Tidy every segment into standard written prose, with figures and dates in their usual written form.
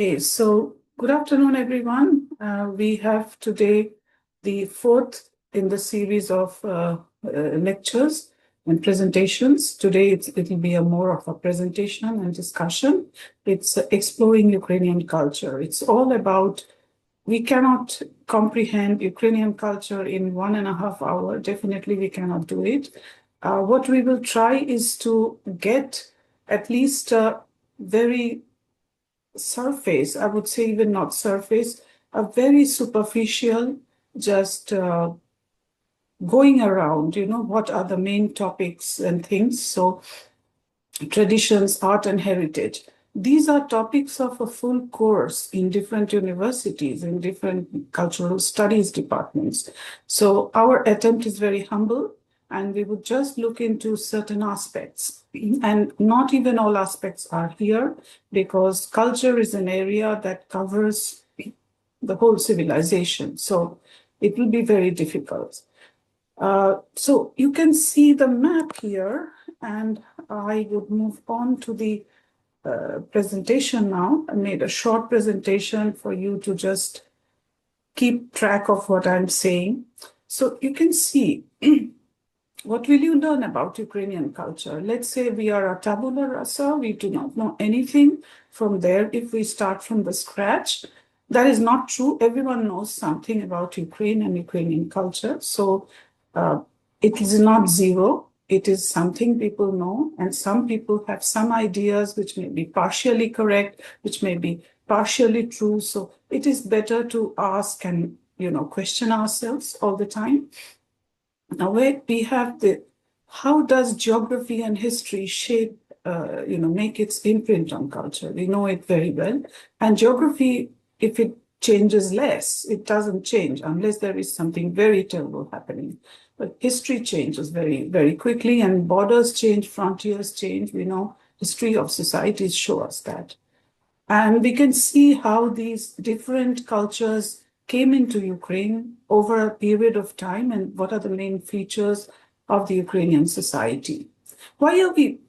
Okay, so good afternoon, everyone. We have today the fourth in the series of lectures and presentations. Today, it'll be more of a presentation and discussion. It's exploring Ukrainian culture. It's all about, we cannot comprehend Ukrainian culture in 1.5 hours. Definitely, we cannot do it. What we will try is to get at least a very surface, I would say even not surface, a very superficial, just going around, what are the main topics and things. So traditions, art and heritage. These are topics of a full course in different universities, in different cultural studies departments. So our attempt is very humble, and we would just look into certain aspects. And not even all aspects are here, because culture is an area that covers the whole civilization. So it will be very difficult. So you can see the map here, and I would move on to the presentation now. I made a short presentation for you to just keep track of what I'm saying. So you can see what will you learn about Ukrainian culture? Let's say we are a tabula rasa, we do not know anything from there. If we start from the scratch, that is not true. Everyone knows something about Ukraine and Ukrainian culture. So it is not zero. It is something people know, and some people have some ideas which may be partially correct, which may be partially true. So it is better to ask and, question ourselves all the time. Now, we have how does geography and history shape, make its imprint on culture? We know it very well. And geography, if it changes less, it doesn't change unless there is something very terrible happening. But history changes very, very quickly, and borders change, frontiers change. We know history of societies show us that. And we can see how these different cultures came into Ukraine over a period of time, and what are the main features of the Ukrainian society. Why are we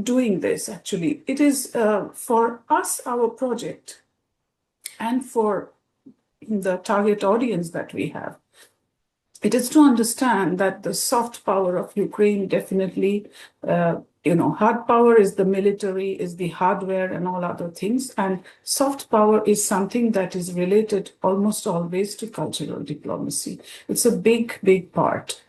doing this, actually? It is for us, our project, and for the target audience that we have. It is to understand that the soft power of Ukraine definitely, hard power is the military, is the hardware and all other things. And soft power is something that is related almost always to cultural diplomacy. It's a big, big part.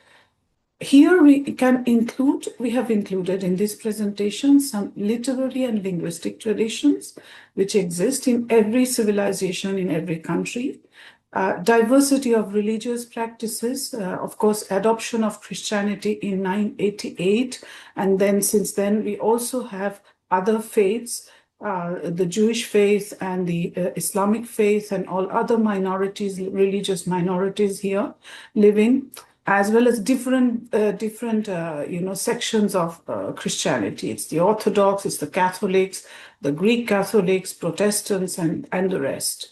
Here we have included in this presentation some literary and linguistic traditions which exist in every civilization, in every country. Diversity of religious practices, of course, adoption of Christianity in 988. And then since then, we also have other faiths, the Jewish faith and the Islamic faith and all other minorities, religious minorities here living, as well as different sections of Christianity. It's the Orthodox, it's the Catholics, the Greek Catholics, Protestants, and the rest.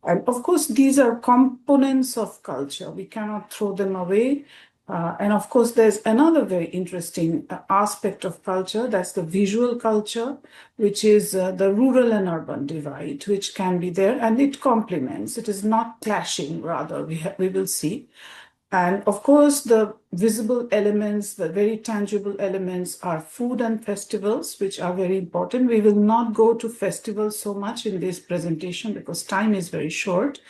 And of course, these are components of culture. We cannot throw them away. And of course, there's another very interesting aspect of culture. That's the visual culture, which is the rural and urban divide, which can be there. And it complements. It is not clashing, rather, we will see. And of course, the visible elements, the very tangible elements are food and festivals, which are very important. We will not go to festivals so much in this presentation because time is very short.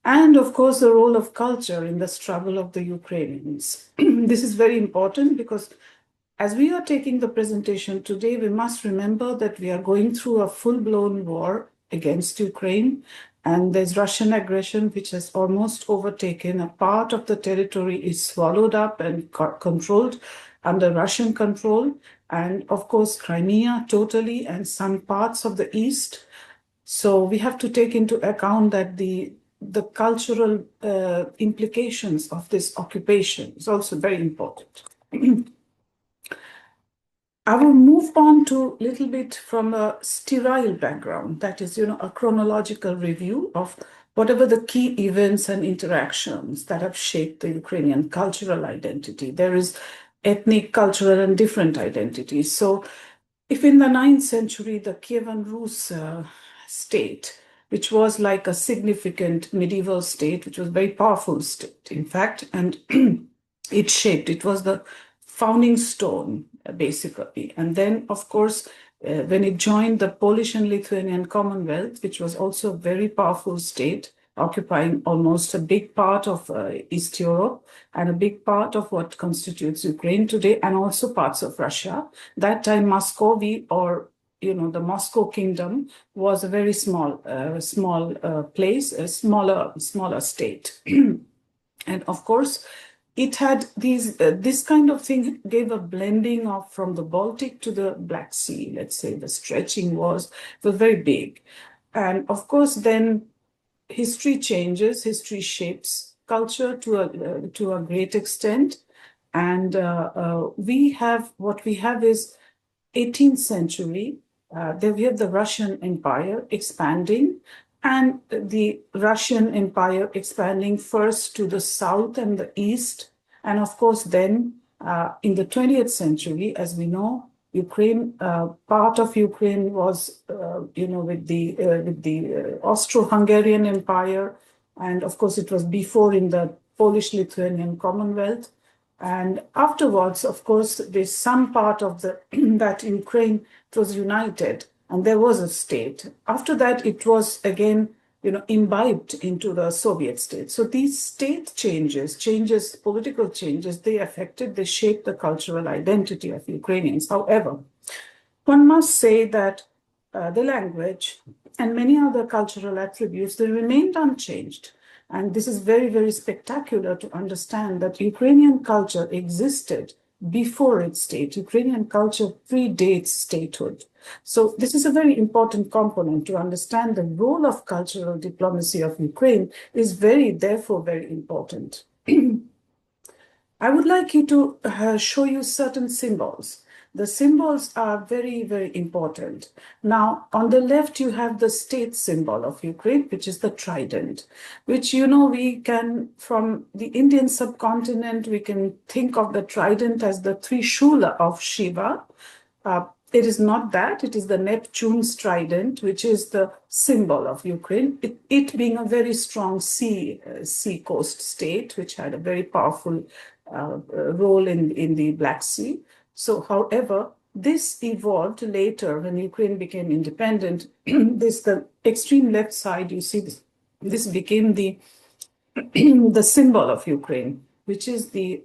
And of course, the role of culture in the struggle of the Ukrainians. This is very important because as we are taking the presentation today, we must remember that we are going through a full-blown war against Ukraine. And there's Russian aggression, which has almost overtaken. A part of the territory is swallowed up and controlled under Russian control. And of course, Crimea totally, and some parts of the east. So we have to take into account that the cultural implications of this occupation is also very important. I will move on to a little bit from a sterile background, that is, a chronological review of whatever the key events and interactions that have shaped the Ukrainian cultural identity. There is ethnic, cultural, and different identities. So if in the 9th century, the Kievan Rus state which was like a significant medieval state, which was a very powerful state, in fact, and it was the founding stone, basically. And then, of course, when it joined the Polish and Lithuanian Commonwealth, which was also a very powerful state, occupying almost a big part of East Europe and a big part of what constitutes Ukraine today, and also parts of Russia. That time, Muscovy, or the Moscow Kingdom, was a very small place, a smaller state. And of course, it had this kind of thing gave a blending of from the Baltic to the Black Sea, let's say. The stretching was very big. And of course, then history changes, history shapes culture to a great extent. And what we have is 18th century. Then we have the Russian Empire expanding, and the Russian Empire expanding first to the south and the east. And of course, then in the 20th century, as we know, Ukraine, part of Ukraine was, with the Austro-Hungarian Empire. And of course, it was before in the Polish-Lithuanian Commonwealth. And afterwards, of course, there's some part of that Ukraine was united, and there was a state. After that, it was again, imbibed into the Soviet state. So these state changes, political changes, they shaped the cultural identity of Ukrainians. However, one must say that the language and many other cultural attributes, they remained unchanged. And this is very, very spectacular to understand that Ukrainian culture existed before its state. Ukrainian culture predates statehood. So this is a very important component to understand the role of cultural diplomacy of Ukraine is therefore very important. I would like you to show you certain symbols. The symbols are very, very important. Now, on the left, you have the state symbol of Ukraine, which is the trident, which, we can, from the Indian subcontinent, we can think of the trident as the Trishula of Shiva. It is not that, it is the Neptune's trident, which is the symbol of Ukraine, it being a very strong sea coast state, which had a very powerful role in the Black Sea. So, however, this evolved later when Ukraine became independent. The extreme left side, you see this became the symbol of Ukraine, which is the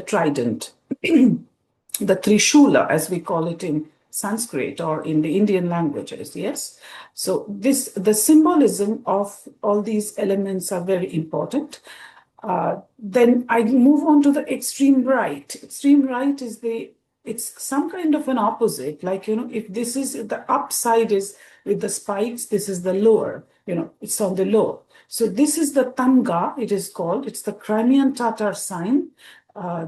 trident, the Trishula, as we call it in Sanskrit or in the Indian languages. Yes, so the symbolism of all these elements are very important. Then I move on to the extreme right. Extreme right is it's some kind of an opposite. Like, if this is the upside is with the spikes, this is the lower, it's on the low. So this is the Tamga, it is called. It's the Crimean Tatar sign.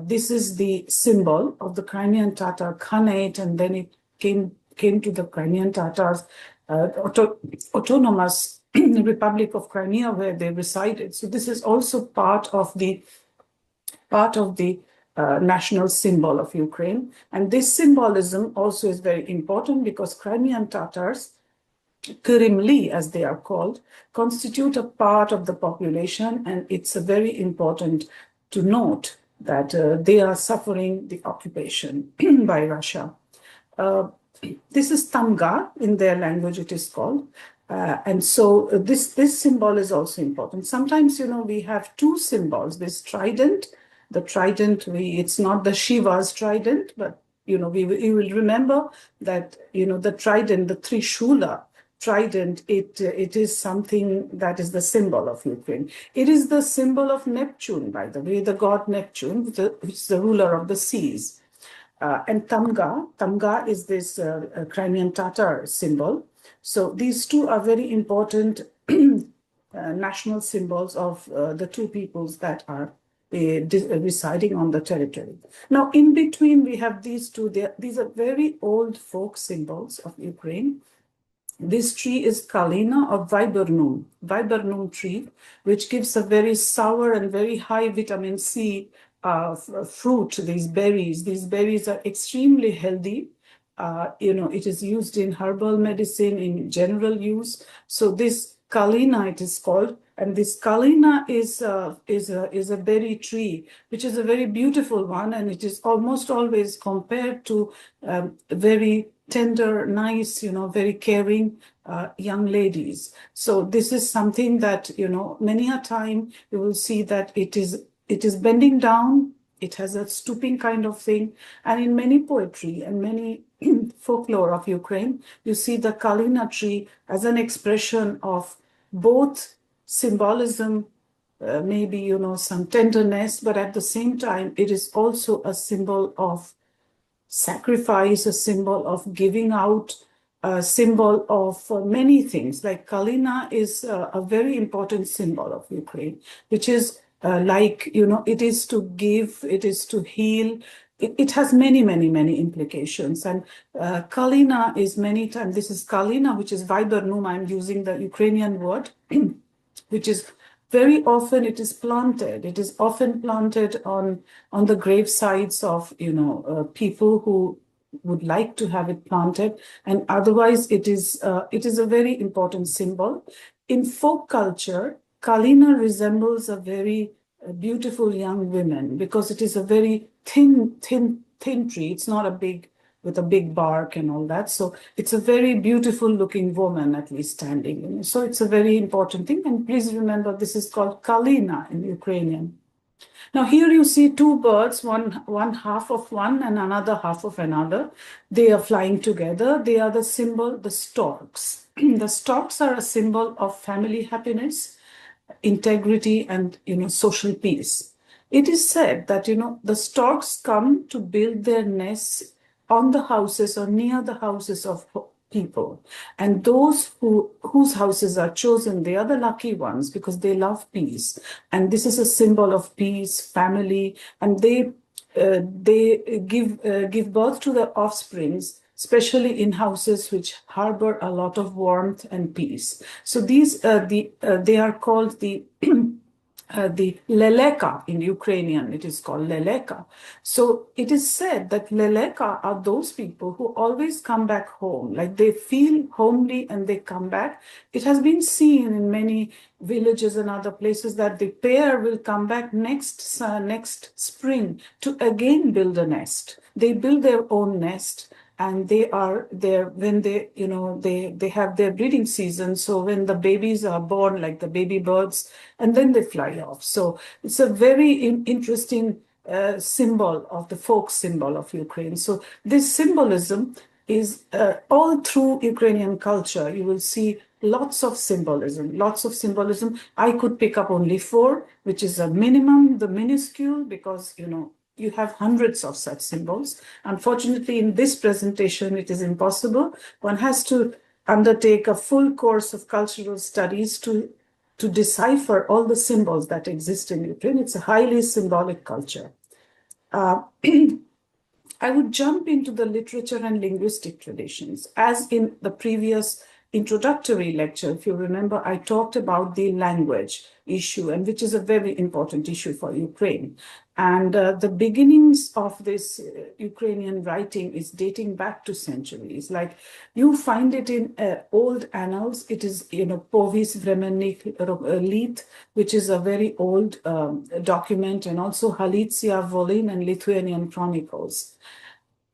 This is the symbol of the Crimean Tatar Khanate, and then it came to the Crimean Tatars autonomous Republic of Crimea, where they resided. So this is also part of the national symbol of Ukraine. And this symbolism also is very important because Crimean Tatars, Krimli as they are called, constitute a part of the population, and it's very important to note that they are suffering the occupation by Russia. This is Tamga, in their language it is called. And so this symbol is also important. Sometimes, we have two symbols, this trident. The trident, it's not the Shiva's trident, but, we will remember that, the trident, the Trishula trident, it is something that is the symbol of Ukraine. It is the symbol of Neptune, by the way, the god Neptune, which is the ruler of the seas. And Tamga is this Crimean Tatar symbol. So these two are very important national symbols of the two peoples that are residing on the territory. Now, in between, we have these two. These are very old folk symbols of Ukraine. This tree is Kalina or viburnum tree, which gives a very sour and very high vitamin C fruit, these berries. These berries are extremely healthy. It is used in herbal medicine, in general use. So this kalina, it is called, and this kalina is a berry tree, which is a very beautiful one, and it is almost always compared to very tender, nice, very caring young ladies. So this is something that, many a time you will see that it is bending down. It has a stooping kind of thing. And in many poetry and many folklore of Ukraine, you see the Kalina tree as an expression of both symbolism, maybe, some tenderness, but at the same time, it is also a symbol of sacrifice, a symbol of giving out, a symbol of many things. Like Kalina is a very important symbol of Ukraine, which is it is to give, it is to heal. It has many, many, many implications. And Kalina is many times, this is Kalina, which is Viburnum, I'm using the Ukrainian word, which is very often it is planted. It is often planted on the grave sites of, people who would like to have it planted. And otherwise, it is a very important symbol. In folk culture, Kalina resembles a very beautiful young woman because it is a very thin tree. It's not with a big bark and all that. So it's a very beautiful looking woman, at least standing. So it's a very important thing. And please remember, this is called Kalina in Ukrainian. Now here you see two birds, one half of one and another half of another. They are flying together. They are the symbol, the storks. The storks are a symbol of family happiness, integrity, and social peace. It is said that the storks come to build their nests on the houses or near the houses of people, and those whose houses are chosen, they are the lucky ones because they love peace, and this is a symbol of peace, family, and they give birth to their offsprings, especially in houses which harbor a lot of warmth and peace. So these they are called the leleka in Ukrainian. It is called leleka. So it is said that leleka are those people who always come back home, like they feel homely and they come back. It has been seen in many villages and other places that the pair will come back next spring to again build a nest. They build their own nest. And they are there when they have their breeding season. So when the babies are born, like the baby birds, and then they fly off. So it's a very interesting symbol of the folk symbol of Ukraine. So this symbolism is all through Ukrainian culture. You will see lots of symbolism. I could pick up only 4, which is a minimum, the minuscule, because, you have hundreds of such symbols. Unfortunately, in this presentation, it is impossible. One has to undertake a full course of cultural studies to decipher all the symbols that exist in Ukraine. It's a highly symbolic culture. I would jump into the literature and linguistic traditions. As in the previous introductory lecture, if you remember, I talked about the language issue, and which is a very important issue for Ukraine. And the beginnings of this Ukrainian writing is dating back to centuries. Like you find it in old annals. It is, Povis Vremennik Lith, which is a very old document, and also Halicia, Volyn, and Lithuanian chronicles.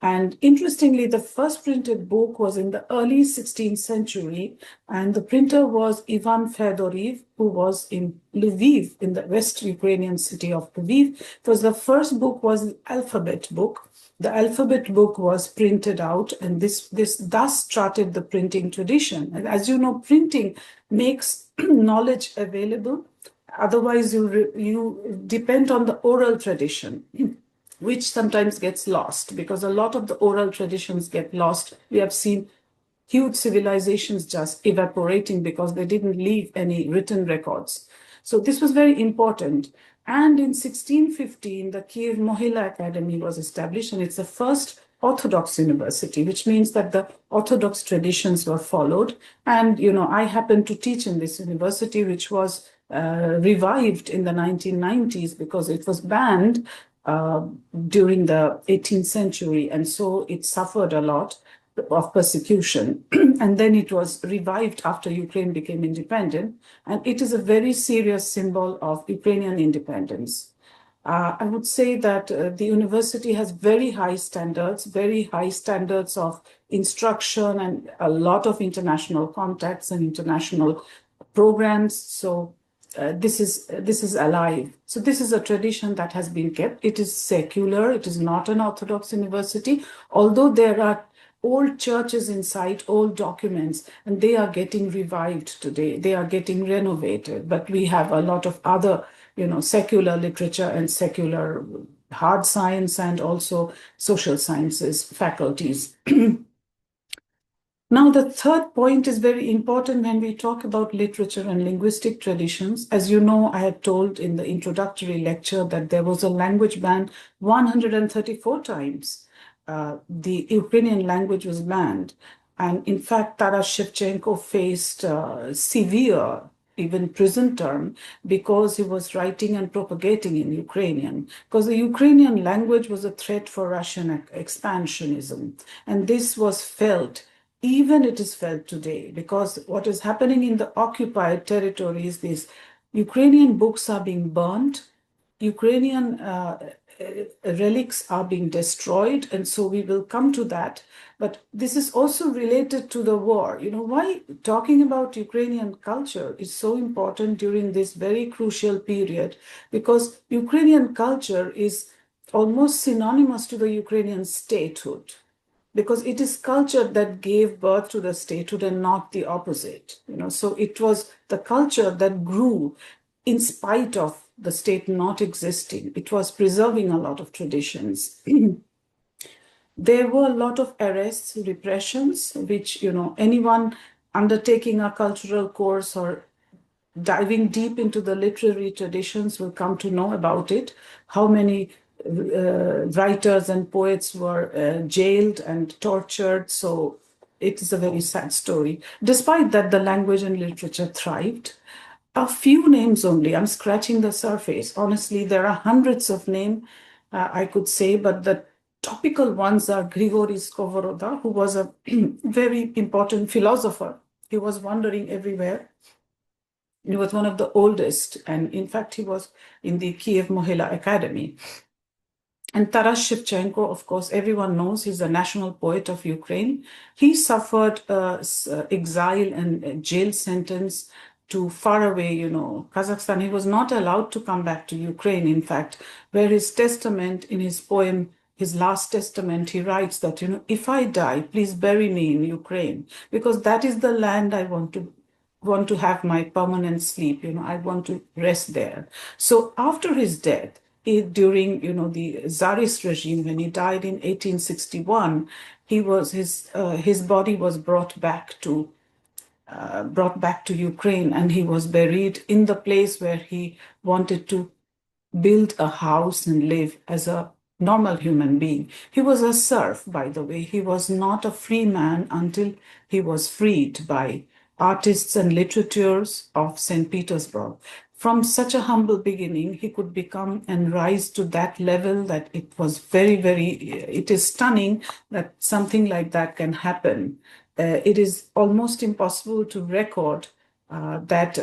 And interestingly, the first printed book was in the early 16th century, and the printer was Ivan Fedoriv, who was in Lviv, in the West Ukrainian city of Lviv. Because the first book was the alphabet book. The alphabet book was printed out, and this thus started the printing tradition. And as you know, printing makes knowledge available. Otherwise, you depend on the oral tradition, which sometimes gets lost because a lot of the oral traditions get lost. We have seen huge civilizations just evaporating because they didn't leave any written records. So this was very important. And in 1615, the Kiev Mohila Academy was established, and it's the first Orthodox university, which means that the Orthodox traditions were followed. And, I happened to teach in this university, which was revived in the 1990s because it was banned during the 18th century, and so it suffered a lot. of persecution. And then it was revived after Ukraine became independent. And it is a very serious symbol of Ukrainian independence. I would say that the university has very high standards of instruction and a lot of international contacts and international programs. So this is alive. So this is a tradition that has been kept. It is secular. It is not an Orthodox university, although there are old churches inside, old documents, and they are getting revived today. They are getting renovated. But we have a lot of other, secular literature and secular hard science and also social sciences faculties. Now, the third point is very important when we talk about literature and linguistic traditions. As you know, I had told in the introductory lecture that there was a language ban 134 times. The Ukrainian language was banned. And in fact, Taras Shevchenko faced severe, even prison term, because he was writing and propagating in Ukrainian. Because the Ukrainian language was a threat for Russian expansionism. And this was felt. Even it is felt today, because what is happening in the occupied territories, these Ukrainian books are being burnt, Ukrainian relics are being destroyed, and so we will come to that. But this is also related to the war. Why talking about Ukrainian culture is so important during this very crucial period? Because Ukrainian culture is almost synonymous to the Ukrainian statehood, because it is culture that gave birth to the statehood and not the opposite. So it was the culture that grew in spite of the state not existing. It was preserving a lot of traditions. There were a lot of arrests, repressions, which, anyone undertaking a cultural course or diving deep into the literary traditions will come to know about it, how many writers and poets were jailed and tortured. So it is a very sad story. Despite that, the language and literature thrived. A few names only, I'm scratching the surface. Honestly, there are hundreds of names I could say, but the topical ones are Grigory Skovoroda, who was a very important philosopher. He was wandering everywhere. He was one of the oldest, and in fact, he was in the Kiev Mohila Academy. And Taras Shevchenko, of course, everyone knows he's a national poet of Ukraine. He suffered exile and jail sentence to far away, Kazakhstan. He was not allowed to come back to Ukraine, in fact, where his testament in his poem, his last testament, he writes that, if I die, please bury me in Ukraine, because that is the land I want to have my permanent sleep. I want to rest there. So after his death, during the Tsarist regime, when he died in 1861, his body was brought back to Ukraine, and he was buried in the place where he wanted to build a house and live as a normal human being. He was a serf, by the way. He was not a free man until he was freed by artists and literateurs of St. Petersburg. From such a humble beginning, he could become and rise to that level that it was it is stunning that something like that can happen. It is almost impossible to record that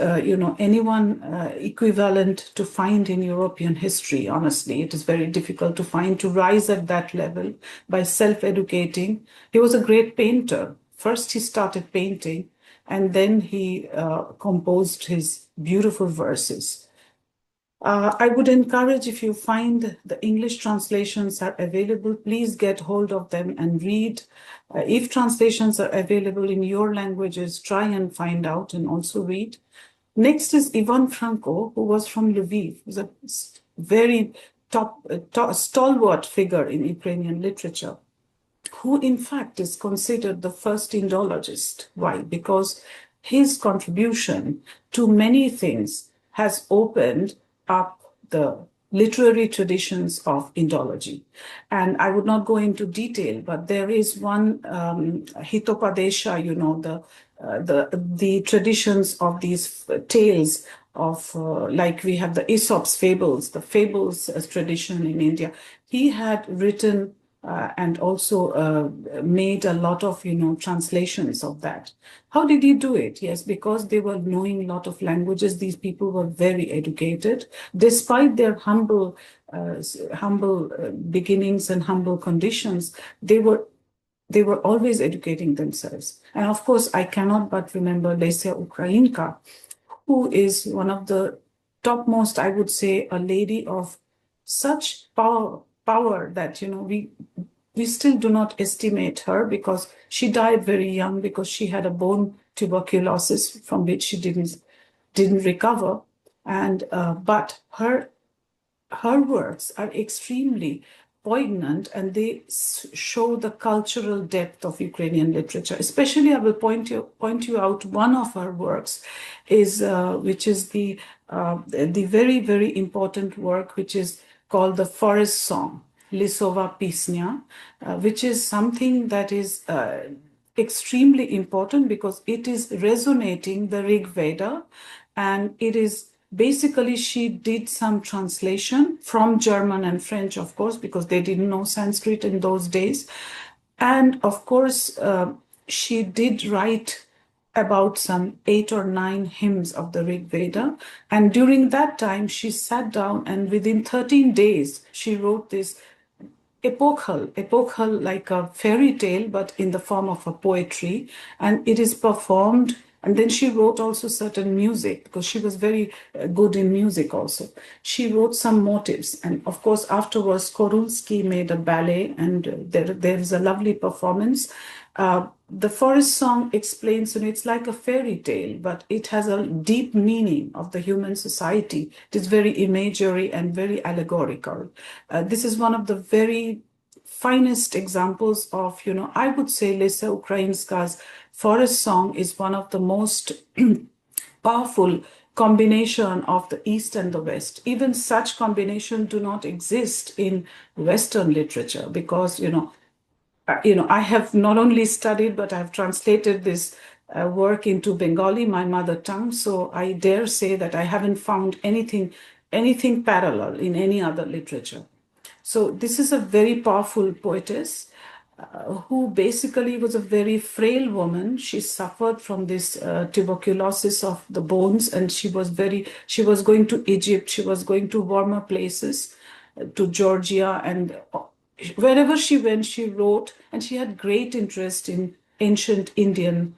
anyone equivalent to find in European history. Honestly, it is very difficult to find, to rise at that level by self-educating. He was a great painter. First, he started painting, and then he composed his beautiful verses. I would encourage, if you find the English translations are available, please get hold of them and read. If translations are available in your languages, try and find out and also read. Next is Ivan Franko, who was from Lviv. He was a very stalwart figure in Ukrainian literature, who in fact is considered the first Indologist. Why? Because his contribution to many things has opened up the literary traditions of Indology. And I would not go into detail, but there is one Hitopadesha, the traditions of these tales of, like we have the Aesop's fables, the fables as tradition in India. He had written and also made a lot of, translations of that. How did he do it? Yes, because they were knowing a lot of languages. These people were very educated, despite their humble beginnings and humble conditions. They were always educating themselves. And of course, I cannot but remember Lesia Ukrainka, who is one of the topmost, I would say, a lady of such power that, we still do not estimate her, because she died very young because she had a bone tuberculosis from which she didn't recover. And but her works are extremely poignant, and they show the cultural depth of Ukrainian literature. Especially, I will point you out one of her works, which is the very, very important work, which is called the Forest Song, Lisova Pisnya, which is something that is extremely important because it is resonating the Rig Veda, and it is basically, she did some translation from German and French, of course, because they didn't know Sanskrit in those days. And of course, she did write about some 8 or 9 hymns of the Rig Veda. And during that time, she sat down, and within 13 days, she wrote this epochal like a fairy tale, but in the form of a poetry. And it is performed. And then she wrote also certain music, because she was very good in music also. She wrote some motifs. And of course, afterwards, Korulski made a ballet, and there is a lovely performance. The Forest Song explains, it's like a fairy tale, but it has a deep meaning of the human society. It is very imagery and very allegorical. This is one of the very finest examples of, I would say Lisa Ukrainska's Forest Song is one of the most powerful combination of the East and the West. Even such combination do not exist in Western literature, because, I have not only studied, but I've translated this work into Bengali, my mother tongue. So I dare say that I haven't found anything parallel in any other literature. So this is a very powerful poetess who basically was a very frail woman. She suffered from this tuberculosis of the bones, and she was going to Egypt, she was going to warmer places, to Georgia, and wherever she went, she wrote, and she had great interest in ancient Indian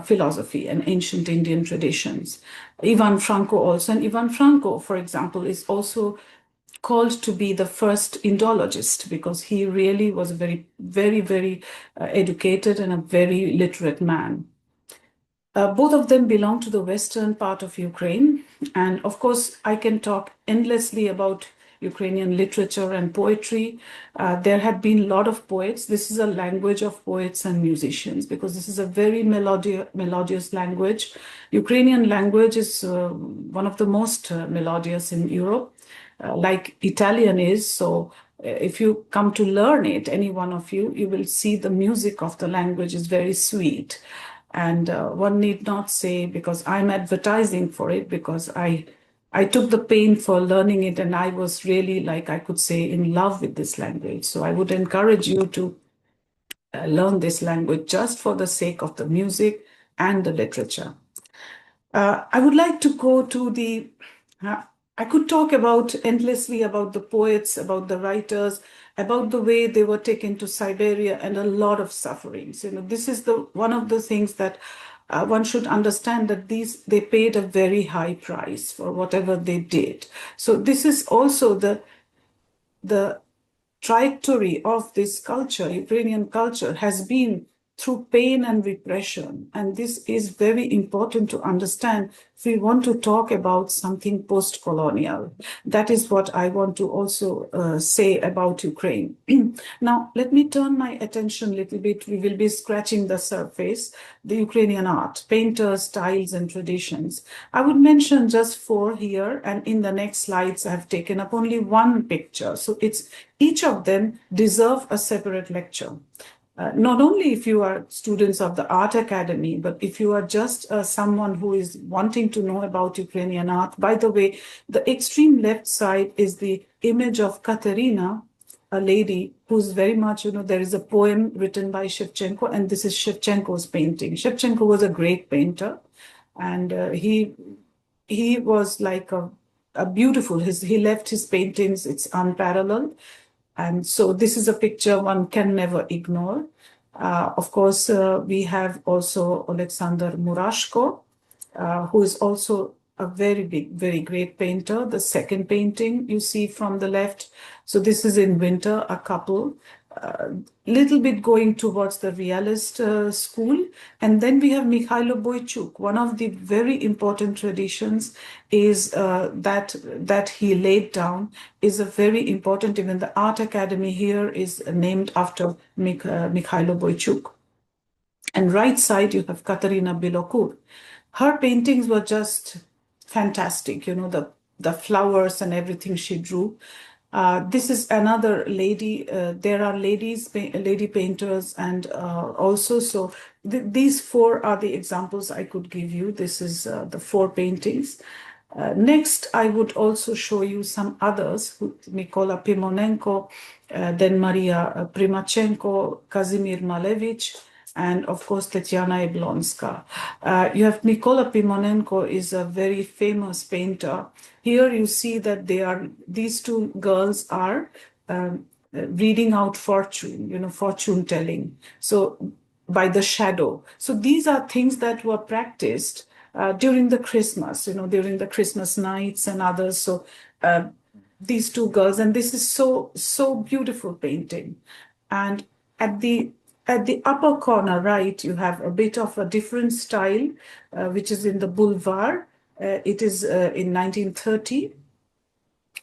philosophy and ancient Indian traditions. Ivan Franko also, and Ivan Franko, for example, is also called to be the first Indologist, because he really was a very, very, very educated and a very literate man. Both of them belong to the western part of Ukraine. And of course, I can talk endlessly about Ukrainian literature and poetry. There have been a lot of poets. This is a language of poets and musicians, because this is a very melodious language. Ukrainian language is one of the most melodious in Europe, like Italian is. So if you come to learn it, any one of you, you will see the music of the language is very sweet. And one need not say, because I'm advertising for it, because I took the pain for learning it, and I was really, like I could say, in love with this language. So I would encourage you to learn this language just for the sake of the music and the literature. I would like to go to the, I could talk about endlessly about the poets, about the writers, about the way they were taken to Siberia, and a lot of sufferings. This is one of the things that one should understand, that they paid a very high price for whatever they did. So this is also the trajectory of this culture, Ukrainian culture, has been through pain and repression. And this is very important to understand if we want to talk about something post-colonial. That is what I want to also say about Ukraine. Now, let me turn my attention a little bit. We will be scratching the surface, the Ukrainian art, painters, styles, and traditions. I would mention just 4 here, and in the next slides, I have taken up only one picture. So each of them deserve a separate lecture. Not only if you are students of the Art Academy, but if you are just someone who is wanting to know about Ukrainian art. By the way, the extreme left side is the image of Katerina, a lady who's very much, there is a poem written by Shevchenko, and this is Shevchenko's painting. Shevchenko was a great painter, and he was like a beautiful, he left his paintings, it's unparalleled. And so this is a picture one can never ignore. Of course, we have also Alexander Murashko, who is also a very big, very great painter. The second painting you see from the left. So this is in winter, a couple, little bit going towards the realist school. And then we have Mikhailo Boychuk. One of the very important traditions is that he laid down is a very important, even the art academy here is named after Mikhailo Boychuk. And right side, you have Katerina Bilokur. Her paintings were just fantastic, the flowers and everything she drew. This is another lady. There are lady painters, and also, so these four are the examples I could give you. This is the four paintings. Next, I would also show you some others, Mykola Pimonenko, then Maria Primachenko, Kazimir Malevich, and of course Tatiana Yablonska. You have Mykola Pimonenko is a very famous painter. Here you see that these two girls are reading out fortune, fortune telling. So by the shadow. So these are things that were practiced during the Christmas, during the Christmas nights and others. So these two girls, and this is so beautiful painting. And at the upper corner, right, you have a bit of a different style, which is in the Boulevard. It is in 1930.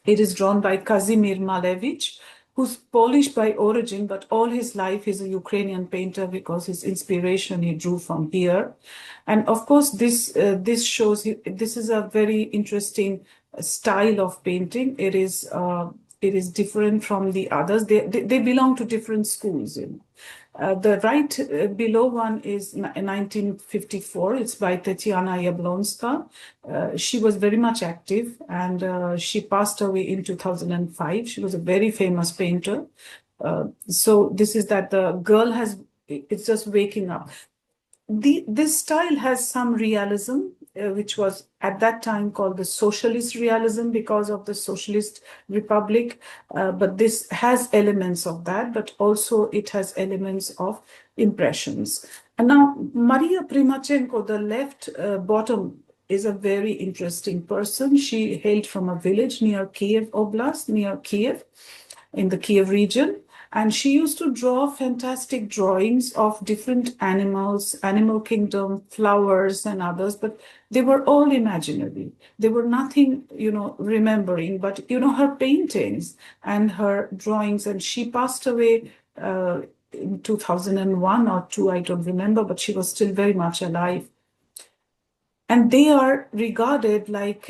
It is drawn by Kazimir Malevich, who's Polish by origin, but all his life he's a Ukrainian painter because his inspiration he drew from here. And of course, this shows this is a very interesting style of painting. It is different from the others. They belong to different schools. The right below one is 1954. It's by Tatiana Yablonska. She was very much active, and she passed away in 2005. She was a very famous painter. So this is that the girl it's just waking up. This style has some realism, which was at that time called the socialist realism because of the socialist republic. But this has elements of that, but also it has elements of impressions. And now Maria Primachenko, the left bottom, is a very interesting person. She hailed from a village near Kiev Oblast, near Kiev, in the Kiev region. And she used to draw fantastic drawings of different animals, animal kingdom, flowers and others, but they were all imaginary. They were nothing, remembering, but, her paintings and her drawings. And she passed away in 2001 or 2, I don't remember, but she was still very much alive. And they are regarded like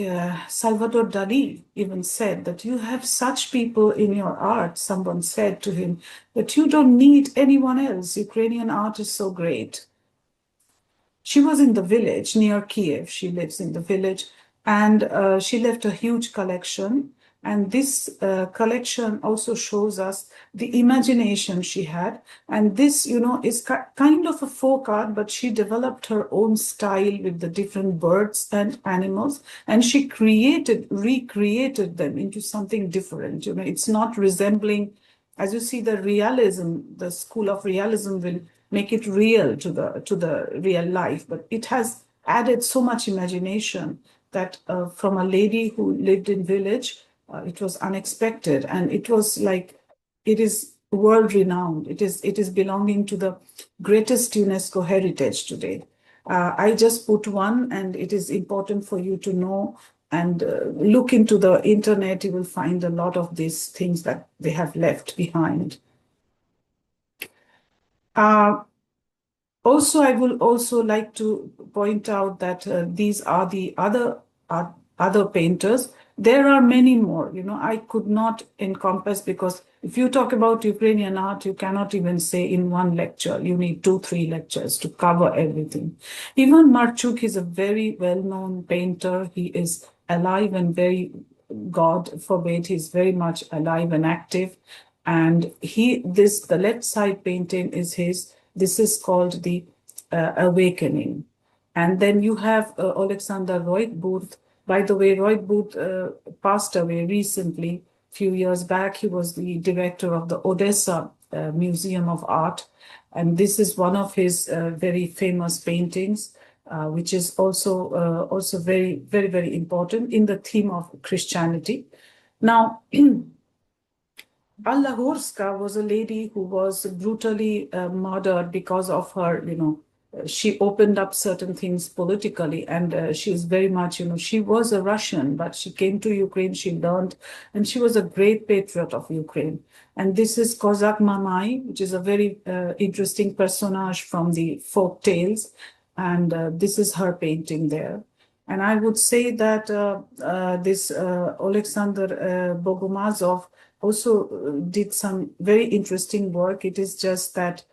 Salvador Dali even said that you have such people in your art. Someone said to him that you don't need anyone else. Ukrainian art is so great. She was in the village near Kiev. She lives in the village, and she left a huge collection. And this collection also shows us the imagination she had. And this, is kind of a folk art, but she developed her own style with the different birds and animals. And she recreated them into something different. It's not resembling, as you see, the realism, the school of realism will make it real to the real life. But it has added so much imagination that from a lady who lived in village, it was unexpected, and it was like, it is world renowned. It is belonging to the greatest UNESCO heritage today. I just put one, and it is important for you to know and look into the internet. You will find a lot of these things that they have left behind. Also, I will also like to point out that these are the other painters. There are many more, I could not encompass, because if you talk about Ukrainian art, you cannot even say in one lecture. You need 2-3 lectures to cover everything. Ivan Martynyuk is a very well-known painter. He is alive and very, God forbid, he's very much alive and active. And the left side painting is his. This is called the Awakening. And then you have Alexander Roitbooth. By the way, Roitbooth passed away recently, a few years back. He was the director of the Odessa Museum of Art. And this is one of his very famous paintings, which is also very, very, very important in the theme of Christianity. Now, Alla Horska was a lady who was brutally murdered because of her, she opened up certain things politically, and she is very much, she was a Russian, but she came to Ukraine, she learned, and she was a great patriot of Ukraine. And this is Kozak Mamai, which is a very interesting personage from the folk tales, and this is her painting there. And I would say that this Alexander Bogomazov also did some very interesting work. It is just that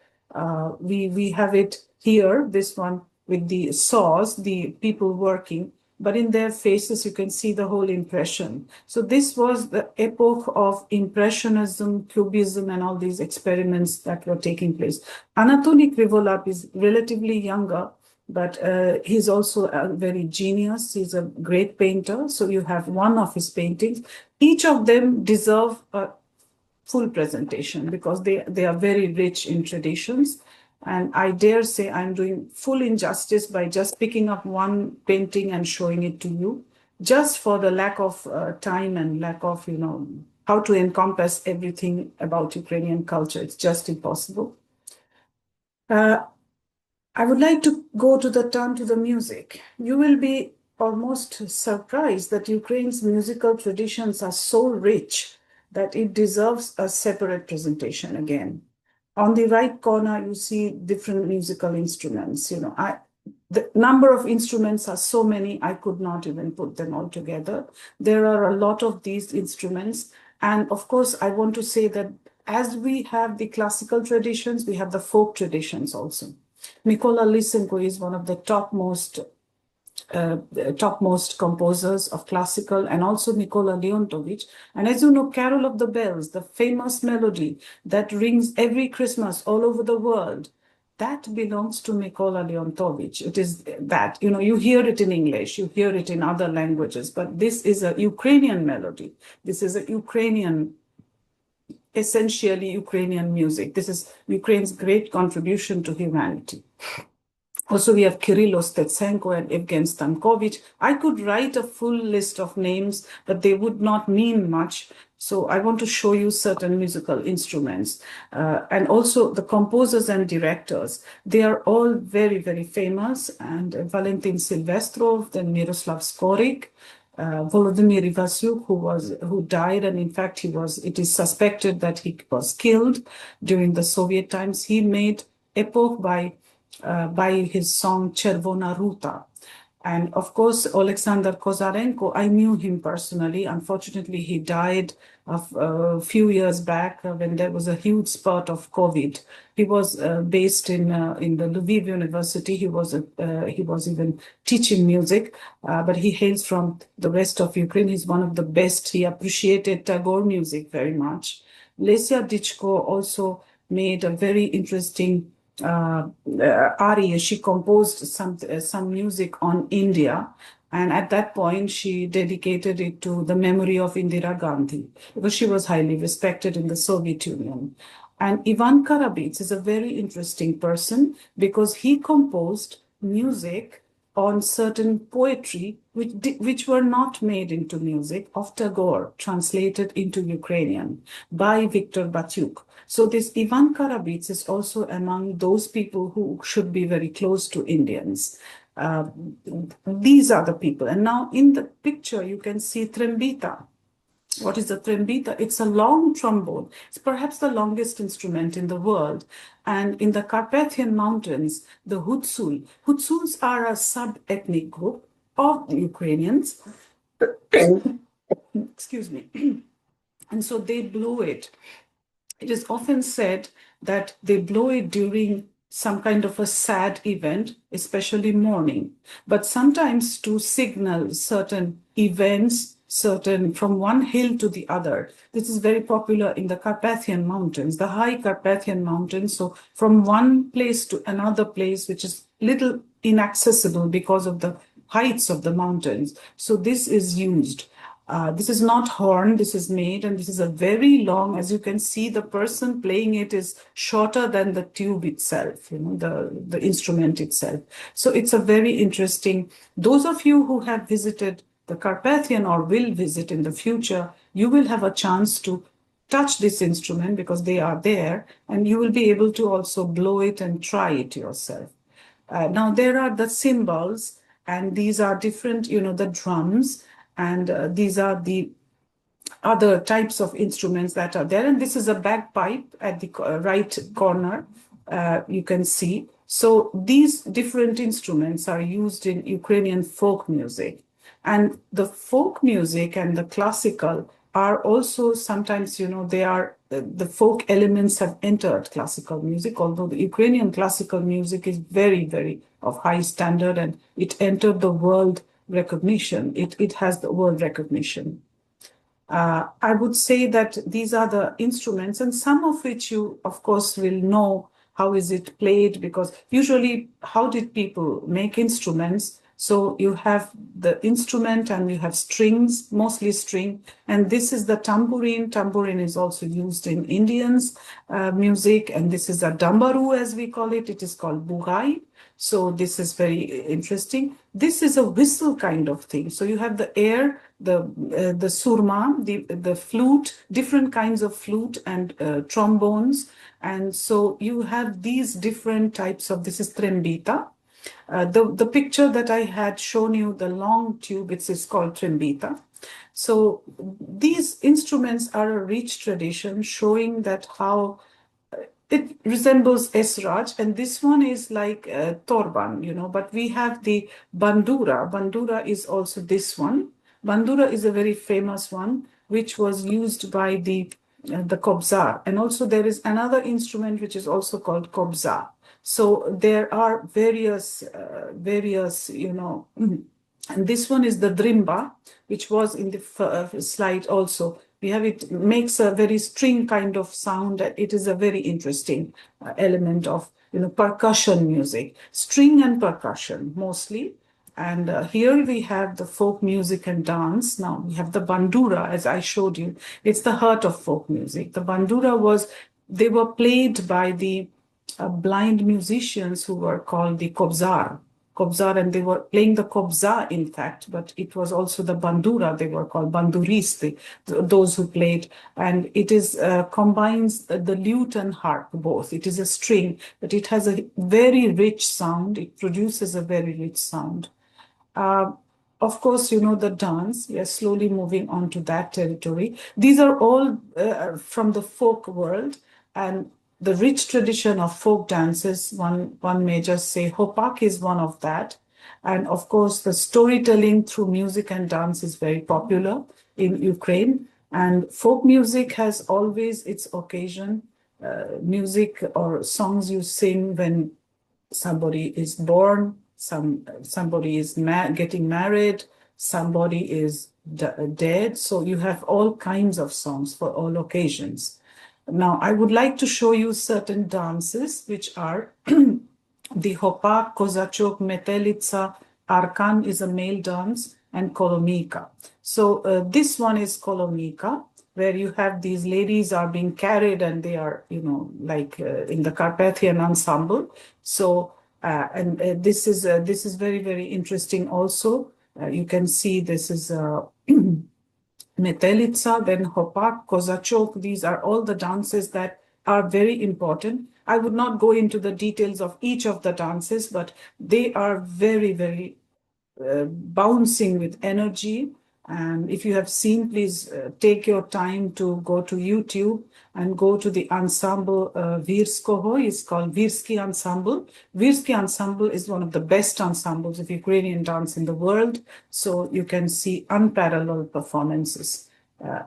we have it here, this one with the saws, the people working, but in their faces you can see the whole impression. So this was the epoch of Impressionism, Cubism, and all these experiments that were taking place. Anatoly Krivolap is relatively younger, but he's also a very genius. He's a great painter. So you have one of his paintings. Each of them deserve a full presentation because they are very rich in traditions. And I dare say I'm doing full injustice by just picking up one painting and showing it to you, just for the lack of time and lack of, how to encompass everything about Ukrainian culture. It's just impossible. I would like to go to the music. You will be almost surprised that Ukraine's musical traditions are so rich that it deserves a separate presentation again. On the right corner, you see different musical instruments. The number of instruments are so many, I could not even put them all together. There are a lot of these instruments. And of course, I want to say that as we have the classical traditions, we have the folk traditions also. Mykola Lysenko is one of the topmost composers of classical, and also Mykola Leontovich. And as you know, Carol of the Bells, the famous melody that rings every Christmas all over the world, that belongs to Mykola Leontovich. It is that, you hear it in English, you hear it in other languages, but this is a Ukrainian melody. This is a essentially Ukrainian music. This is Ukraine's great contribution to humanity. Also, we have Kirilo Stetsenko and Evgen Stankovich. I could write a full list of names, but they would not mean much. So I want to show you certain musical instruments. And also the composers and directors. They are all very, very famous. And Valentin Silvestrov, then Miroslav Skorik, Volodymyr Ivasyuk, who died, and in fact it is suspected that he was killed during the Soviet times. He made epoch by his song Chervona Ruta. And of course, Alexander Kozarenko, I knew him personally. Unfortunately, he died a few years back when there was a huge spurt of COVID. He was based in the Lviv University. He was even teaching music, but he hails from the west of Ukraine. He's one of the best. He appreciated Tagore music very much. Lesia Dichko also made a very interesting aria. She composed some music on India, and at that point she dedicated it to the memory of Indira Gandhi because she was highly respected in the Soviet Union. And Ivan Karabits is a very interesting person because he composed music on certain poetry which were not made into music of Tagore, translated into Ukrainian by Viktor Batyuk. So this Ivan Karabits is also among those people who should be very close to Indians. These are the people. And now in the picture, you can see trembita. What is a trembita? It's a long trombone. It's perhaps the longest instrument in the world. And in the Carpathian Mountains, the Hutsul. Hutsuls are a sub-ethnic group of Ukrainians. Excuse me. And so they blow it. It is often said that they blow it during some kind of a sad event, especially mourning, but sometimes to signal certain events, certain from one hill to the other. This is very popular in the Carpathian Mountains, the high Carpathian Mountains. So from one place to another place, which is little inaccessible because of the heights of the mountains. So this is used. This is not horn, this is made, and this is a very long, as you can see, the person playing it is shorter than the tube itself, the instrument itself. So it's a very interesting, those of you who have visited the Carpathian or will visit in the future, you will have a chance to touch this instrument because they are there, and you will be able to also blow it and try it yourself. Now there are the cymbals, and these are different, the drums, and these are the other types of instruments that are there. And this is a bagpipe at the right corner, you can see. So these different instruments are used in Ukrainian folk music. And the folk music and the classical are also sometimes, they are, the folk elements have entered classical music, although the Ukrainian classical music is very, very of high standard, and it entered the world recognition. It has the world recognition. I would say that these are the instruments, and some of which you, of course, will know how is it played, because usually how did people make instruments? So you have the instrument and you have strings, mostly string, and this is the tambourine. Tambourine is also used in Indians music, and this is a dambaru, as we call it. It is called bugai. So this is very interesting. This is a whistle kind of thing. So you have the air, the surma, the flute, different kinds of flute and trombones. And so you have these different types of, this is trembita. The picture that I had shown you, the long tube, it's called trembita. So these instruments are a rich tradition showing that how it resembles Esraj, and this one is like Torban, but we have the Bandura. Bandura is also this one. Bandura is a very famous one, which was used by the Kobzar. And also there is another instrument which is also called Kobza. So there are various, and this one is the Drimba, which was in the slide also. We have it makes a very string kind of sound. It is a very interesting element of percussion music, string and percussion mostly. And here we have the folk music and dance. Now we have the bandura, as I showed you. It's the heart of folk music. The bandura they were played by the blind musicians who were called the kobzar, and they were playing the kobza, in fact, but it was also the bandura. They were called banduristi, those who played. And it is combines the lute and harp both. It is a string, but it has a very rich sound. It produces a very rich sound. Of course, the dance. We are slowly moving on to that territory. These are all from the folk world, and the rich tradition of folk dances, one may just say Hopak is one of that. And of course, the storytelling through music and dance is very popular in Ukraine. And folk music has always its occasion. Music or songs you sing when somebody is born, somebody is getting married, somebody is dead. So you have all kinds of songs for all occasions. Now, I would like to show you certain dances, which are the Hopak, Kozachok, Metelitsa, Arkan is a male dance, and Kolomika. So this one is Kolomika, where you have these ladies are being carried and they are, like in the Carpathian ensemble. So, this is very, very interesting also. You can see this is Metelitsa, then Hopak, Kozachok. These are all the dances that are very important. I would not go into the details of each of the dances, but they are very, very bouncing with energy. And if you have seen, please take your time to go to YouTube and go to the ensemble Virskoho. It's called Virsky Ensemble. Virsky Ensemble is one of the best ensembles of Ukrainian dance in the world. So you can see unparalleled performances.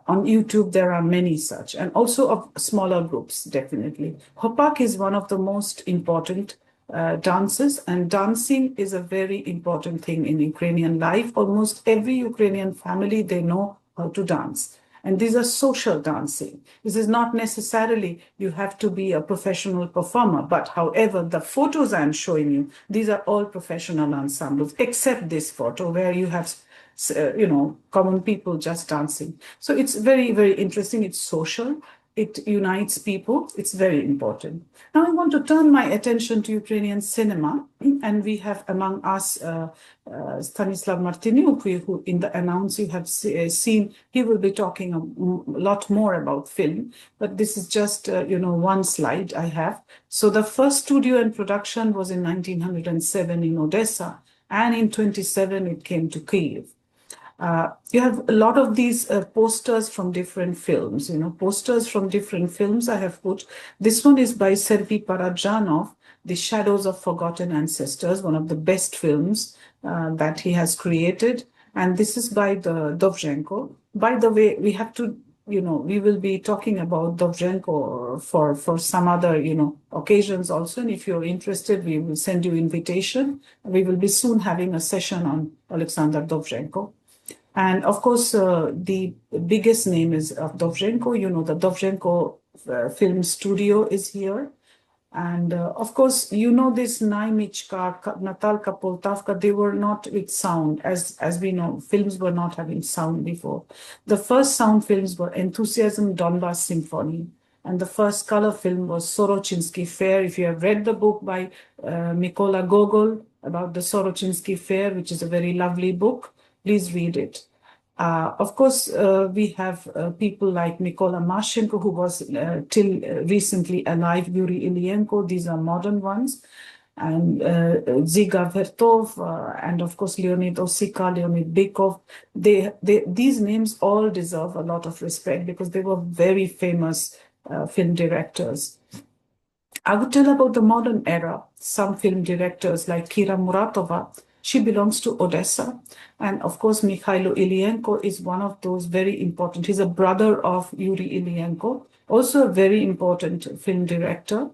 On YouTube, there are many such, and also of smaller groups, definitely. Hopak is one of the most important dances, and dancing is a very important thing in Ukrainian life. Almost every Ukrainian family, they know how to dance. And these are social dancing. This is not necessarily you have to be a professional performer, but however, the photos I'm showing you, these are all professional ensembles, except this photo where you have common people just dancing. So it's very, very interesting. It's social. It unites people. It's very important. Now I want to turn my attention to Ukrainian cinema, and we have among us Stanislav Martynyuk, who in the announce you have seen. He will be talking a lot more about film, but this is just one slide I have. So the first studio and production was in 1907 in Odessa, and in 27 it came to Kyiv. You have a lot of these posters from different films, posters from different films I have put. This one is by Sergei Parajanov, The Shadows of Forgotten Ancestors, one of the best films that he has created. And this is by the Dovzhenko. By the way, we have to, we will be talking about Dovzhenko for some other, occasions also. And if you're interested, we will send you invitation. We will be soon having a session on Alexander Dovzhenko. And of course, the biggest name is of Dovzhenko. The Dovzhenko Film Studio is here. And of course, this Naimichka, Natalka, Poltavka, they were not with sound. As we know, films were not having sound before. The first sound films were Enthusiasm, Donbass Symphony. And the first color film was Sorochinsky Fair. If you have read the book by Mykola Gogol about the Sorochinsky Fair, which is a very lovely book, please read it. Of course, we have people like Mykola Mashenko, who was till recently alive, Yuri Ilyenko. These are modern ones. And Ziga Vertov, and of course, Leonid Osika, Leonid Bykov. These names all deserve a lot of respect because they were very famous film directors. I would tell about the modern era, some film directors like Kira Muratova. She belongs to Odessa. And of course, Mikhailo Ilyenko is one of those very important. He's a brother of Yuri Ilyenko, also a very important film director.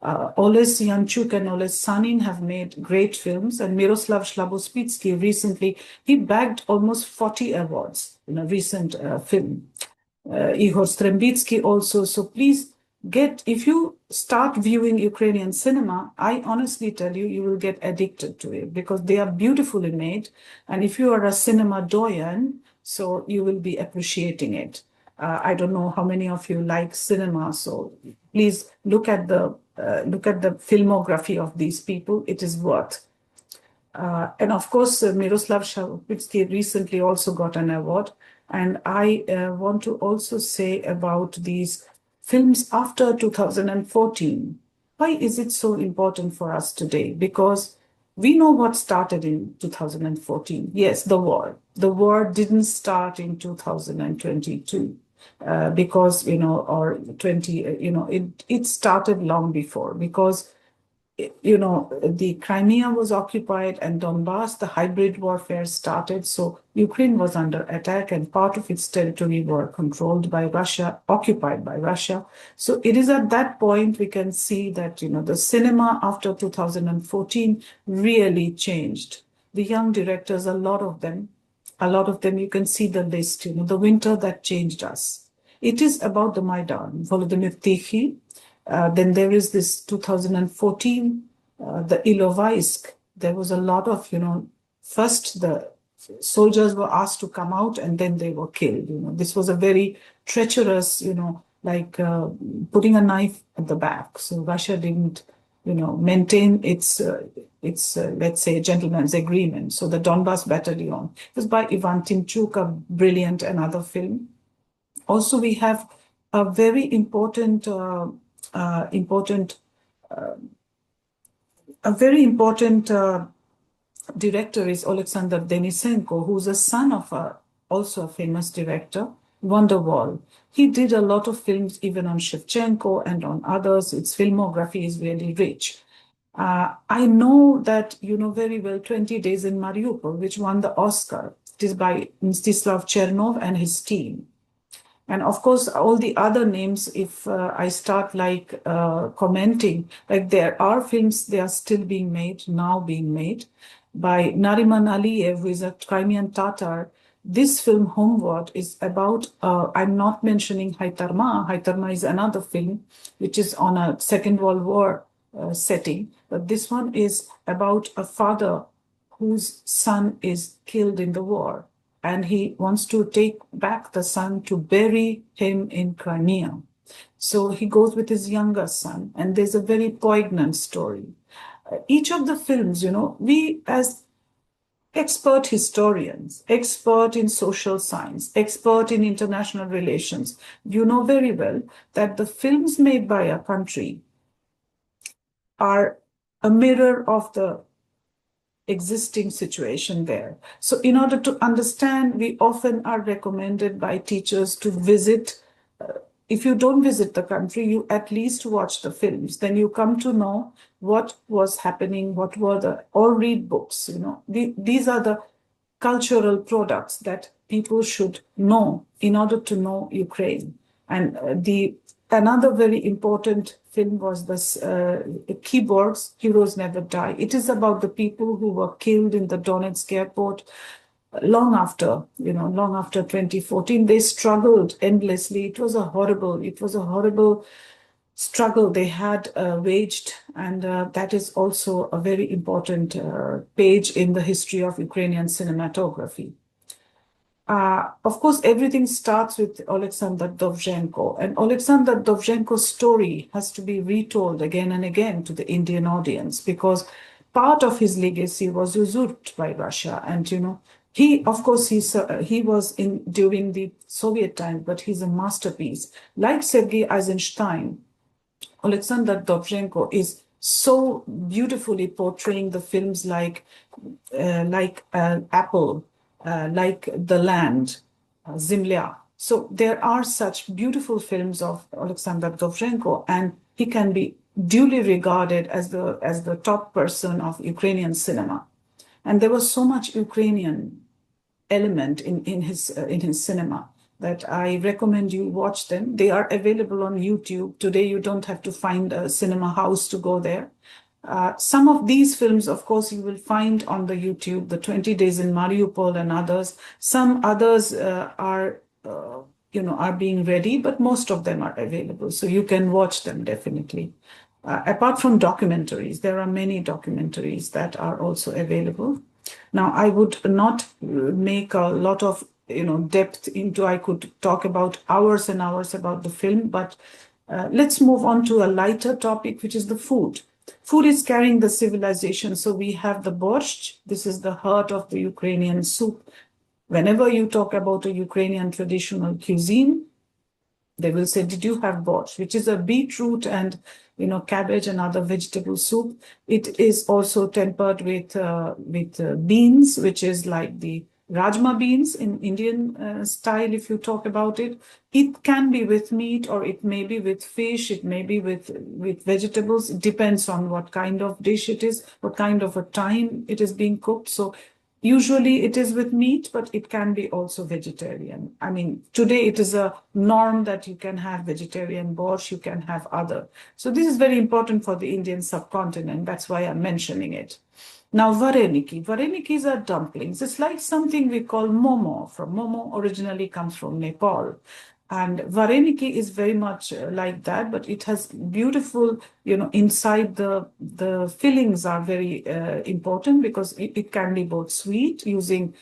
Oles Yanchuk and Oles Sanin have made great films. And Miroslav Shlabospitsky recently, he bagged almost 40 awards in a recent film. Igor Strembitsky also. So please if you start viewing Ukrainian cinema, I honestly tell you, you will get addicted to it because they are beautifully made. And if you are a cinema doyen, so you will be appreciating it. I don't know how many of you like cinema, so please look at the filmography of these people. It is worth. And of course, Miroslav Shavitsky recently also got an award. And I want to also say about these films after 2014. Why is it so important for us today? Because we know what started in 2014. Yes, the war. The war didn't start in 2022 because, or 20, it started long before because the Crimea was occupied and Donbass, the hybrid warfare started. So Ukraine was under attack and part of its territory were controlled by Russia, occupied by Russia. So it is at that point we can see that, the cinema after 2014 really changed. The young directors, a lot of them, you can see the list, the winter that changed us. It is about the Maidan, Volodymyr Tichy. Then there is this 2014, the Ilovaisk. There was a lot of, first the soldiers were asked to come out and then they were killed. This was a very treacherous, like putting a knife at the back. So Russia didn't, maintain its let's say, gentleman's agreement. So the Donbass Battalion was by Ivan Timchuk, a brilliant another film. Also, we have a very important director is Alexander Denisenko, who's a son of also a famous director, Wonderwall. He did a lot of films even on Shevchenko and on others. Its filmography is really rich. I know that you know very well 20 Days in Mariupol, which won the Oscar. It is by Mstislav Chernov and his team. And of course, all the other names, if I start commenting, like there are films, they are still being made, now being made by Nariman Aliyev, who is a Crimean Tatar. This film, Homeward, is about, I'm not mentioning Haitarma. Haitarma is another film, which is on a Second World War setting. But this one is about a father whose son is killed in the war. And he wants to take back the son to bury him in Crimea. So he goes with his younger son, and there's a very poignant story. Each of the films, we as expert historians, expert in social science, expert in international relations, you know very well that the films made by a country are a mirror of the existing situation there. So in order to understand, we often are recommended by teachers to visit. If you don't visit the country, you at least watch the films. Then you come to know what was happening, what were or read books. These are the cultural products that people should know in order to know Ukraine. And another very important film was this Keyboards, Heroes Never Die. It is about the people who were killed in the Donetsk airport long after 2014. They struggled endlessly. It was a horrible struggle they had waged. And that is also a very important page in the history of Ukrainian cinematography. Of course, everything starts with Alexander Dovzhenko, and Alexander Dovzhenko's story has to be retold again and again to the Indian audience because part of his legacy was usurped by Russia. And, he was in during the Soviet time, but he's a masterpiece. Like Sergei Eisenstein, Alexander Dovzhenko is so beautifully portraying the films like Apple, like The Land, Zemlya. So there are such beautiful films of Alexander Dovzhenko, and he can be duly regarded as the top person of Ukrainian cinema. And there was so much Ukrainian element in his cinema that I recommend you watch them. They are available on YouTube. Today, you don't have to find a cinema house to go there. Some of these films, of course, you will find on the YouTube, the 20 Days in Mariupol and others. Some others are being ready, but most of them are available. So you can watch them definitely. Apart from documentaries, there are many documentaries that are also available. Now, I would not make a lot of depth into. I could talk about hours and hours about the film, but let's move on to a lighter topic, which is the food. Food is carrying the civilization. So we have the borscht. This is the heart of the Ukrainian soup. Whenever you talk about a Ukrainian traditional cuisine, they will say, did you have borscht, which is a beetroot and cabbage and other vegetable soup. It is also tempered with beans, which is like the rajma beans in Indian style, if you talk about it. It can be with meat, or it may be with fish, it may be with vegetables. It depends on what kind of dish it is, what kind of a time it is being cooked. So usually it is with meat, but it can be also vegetarian. I mean, today it is a norm that you can have vegetarian borscht, you can have other. So this is very important for the Indian subcontinent. That's why I'm mentioning it. Now, vareniki. Varenikis are dumplings. It's like something we call momo. Momo originally comes from Nepal. And vareniki is very much like that, but it has beautiful, inside the fillings are very important because it can be both sweet using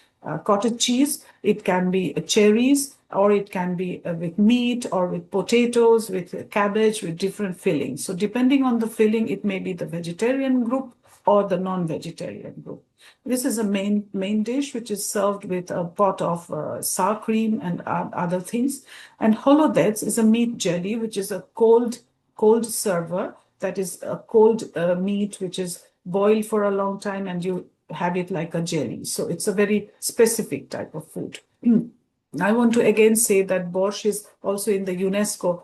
cottage cheese, it can be cherries, or it can be with meat or with potatoes, with cabbage, with different fillings. So depending on the filling, it may be the vegetarian group or the non-vegetarian group. This is a main dish, which is served with a pot of sour cream and other things. And holodets is a meat jelly, which is a cold server. That is a cold meat, which is boiled for a long time, and you have it like a jelly. So it's a very specific type of food. I want to again say that borscht is also in the UNESCO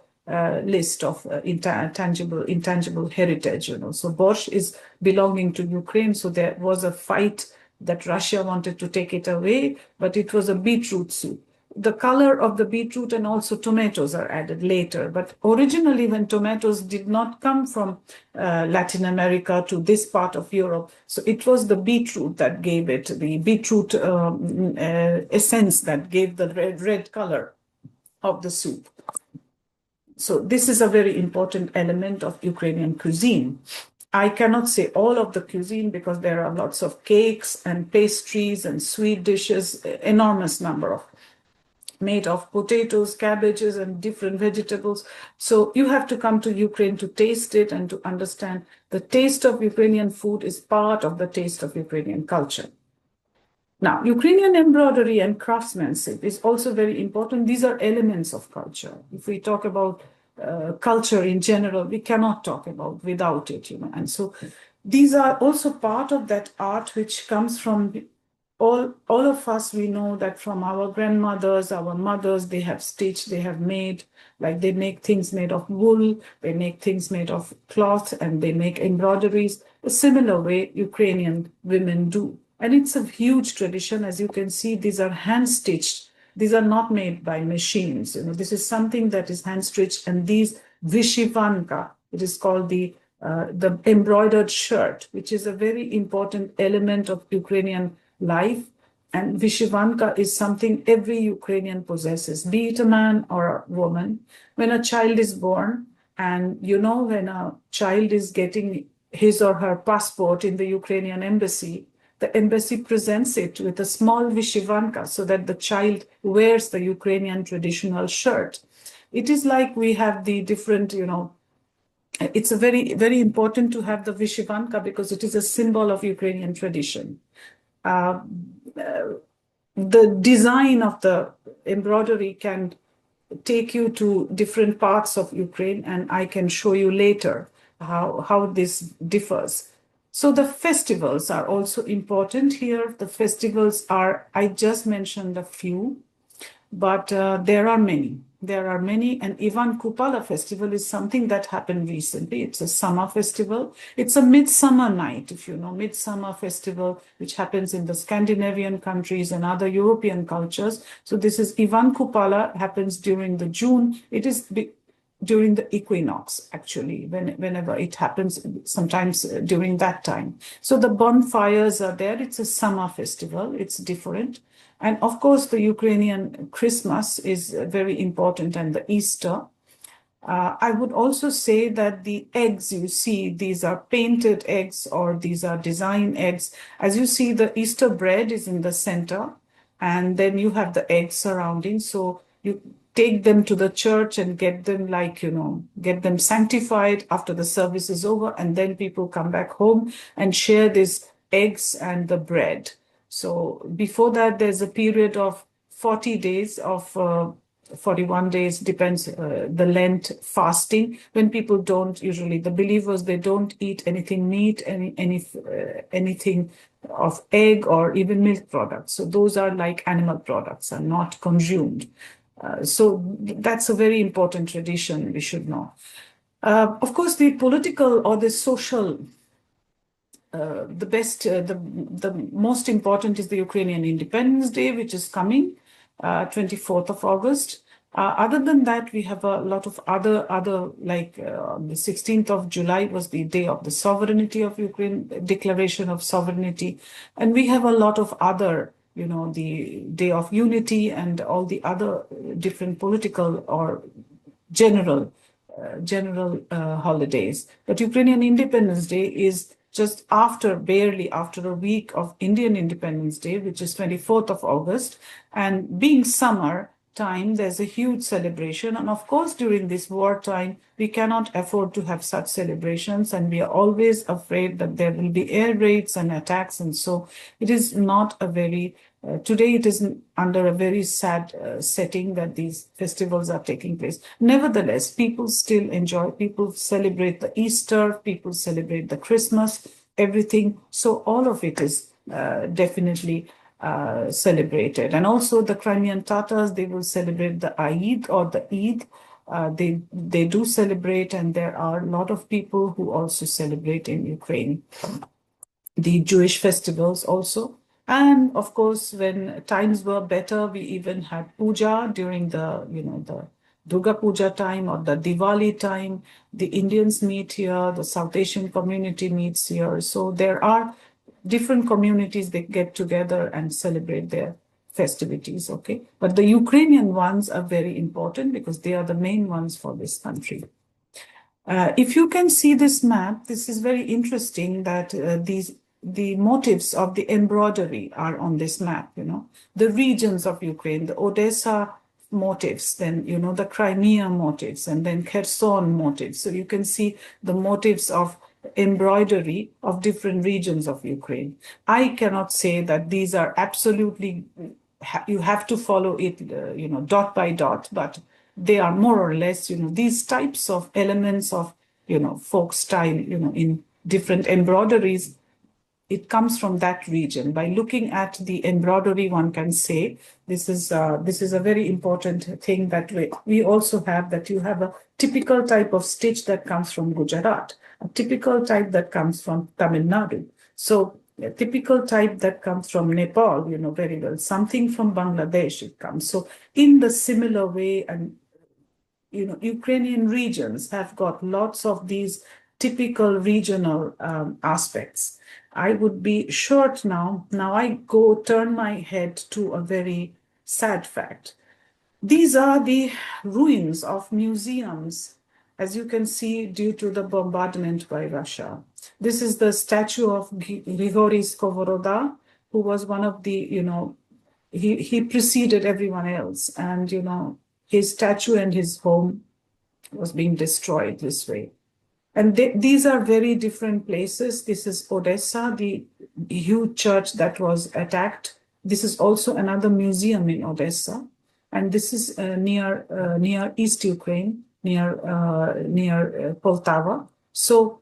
list of intangible heritage. So borscht is belonging to Ukraine. So there was a fight that Russia wanted to take it away, but it was a beetroot soup. the color of the beetroot and also tomatoes are added later. But originally, when tomatoes did not come from Latin America to this part of Europe, so it was the beetroot that gave it, the beetroot essence that gave the red color of the soup. So this is a very important element of Ukrainian cuisine. I cannot say all of the cuisine because there are lots of cakes and pastries and sweet dishes, enormous number of made of potatoes, cabbages, and different vegetables. So you have to come to Ukraine to taste it and to understand the taste of Ukrainian food is part of the taste of Ukrainian culture. Now, Ukrainian embroidery and craftsmanship is also very important. These are elements of culture. If we talk about culture in general, we cannot talk about without it, And so these are also part of that art which comes from all of us. We know that from our grandmothers, our mothers, they have stitched, they have made, like they make things made of wool, they make things made of cloth, and they make embroideries. A similar way Ukrainian women do. And it's a huge tradition. As you can see, these are hand-stitched. These are not made by machines. This is something that is hand-stitched. And these vyshivanka, it is called the embroidered shirt, which is a very important element of Ukrainian life. And vyshivanka is something every Ukrainian possesses, be it a man or a woman. When a child is born, and when a child is getting his or her passport in the Ukrainian embassy, the embassy presents it with a small vyshivanka so that the child wears the Ukrainian traditional shirt. It is like we have the different, it's a very, very important to have the vyshivanka because it is a symbol of Ukrainian tradition. The design of the embroidery can take you to different parts of Ukraine, and I can show you later how this differs. So the festivals are also important here. The festivals are, I just mentioned a few, but there are many. There are many, and Ivan Kupala festival is something that happened recently. It's a summer festival. It's a midsummer night, if you know, midsummer festival, which happens in the Scandinavian countries and other European cultures. So this is Ivan Kupala, happens during the June. It is during the equinox, actually, whenever it happens, sometimes during that time. So the bonfires are there. It's a summer festival. It's different. And of course, the Ukrainian Christmas is very important, and the Easter. I would also say that the eggs you see, these are painted eggs or these are design eggs. As you see, the Easter bread is in the center, and then you have the eggs surrounding. So you take them to the church and get them get them sanctified after the service is over. And then people come back home and share these eggs and the bread. So before that, there's a period of 40 days of 41 days, depends the Lent fasting, when people don't, usually the believers, they don't eat anything meat, anything of egg or even milk products. So those are like animal products, are not consumed. So that's a very important tradition we should know. Of course, the political or the social, the most important is the Ukrainian Independence Day, which is coming, 24th of August. Other than that, we have a lot of other like the 16th of July was the day of the sovereignty of Ukraine, declaration of sovereignty. And we have a lot of other, the Day of Unity and all the other different political or general holidays. But Ukrainian Independence Day is just barely after a week of Indian Independence Day, which is 24th of August. And being summer time, there's a huge celebration. And of course, during this wartime, we cannot afford to have such celebrations. And we are always afraid that there will be air raids and attacks. And so it is not a very, today it is under a very sad setting that these festivals are taking place. Nevertheless, people still enjoy, people celebrate the Easter, people celebrate the Christmas, everything. So all of it is definitely celebrated. And also the Crimean Tatars, they will celebrate the Eid or the Eid. They do celebrate, and there are a lot of people who also celebrate in Ukraine. The Jewish festivals also. And of course, when times were better, we even had puja during the Durga Puja time or the Diwali time. The Indians meet here, the South Asian community meets here. So there are different communities that get together and celebrate their festivities, okay? But the Ukrainian ones are very important because they are the main ones for this country. If you can see this map, this is very interesting that the motifs of the embroidery are on this map, the regions of Ukraine, the Odessa motifs, then, the Crimea motifs, and then Kherson motifs. So you can see the motifs of embroidery of different regions of Ukraine. I cannot say that these are absolutely, you have to follow it, dot by dot, but they are more or less, these types of elements of, folk style, in different embroideries, it comes from that region. By looking at the embroidery, one can say this is a very important thing that we also have, that you have a typical type of stitch that comes from Gujarat, a typical type that comes from Tamil Nadu. So a typical type that comes from Nepal, very well, something from Bangladesh it comes. So in the similar way, and Ukrainian regions have got lots of these typical regional aspects. I would be short now. Now I turn my head to a very sad fact. These are the ruins of museums, as you can see, due to the bombardment by Russia. This is the statue of Grigory Skovoroda, who was one of the, he preceded everyone else. And, his statue and his home was being destroyed this way. And these are very different places. This is Odessa, the huge church that was attacked. This is also another museum in Odessa. And this is near East Ukraine, near Poltava. So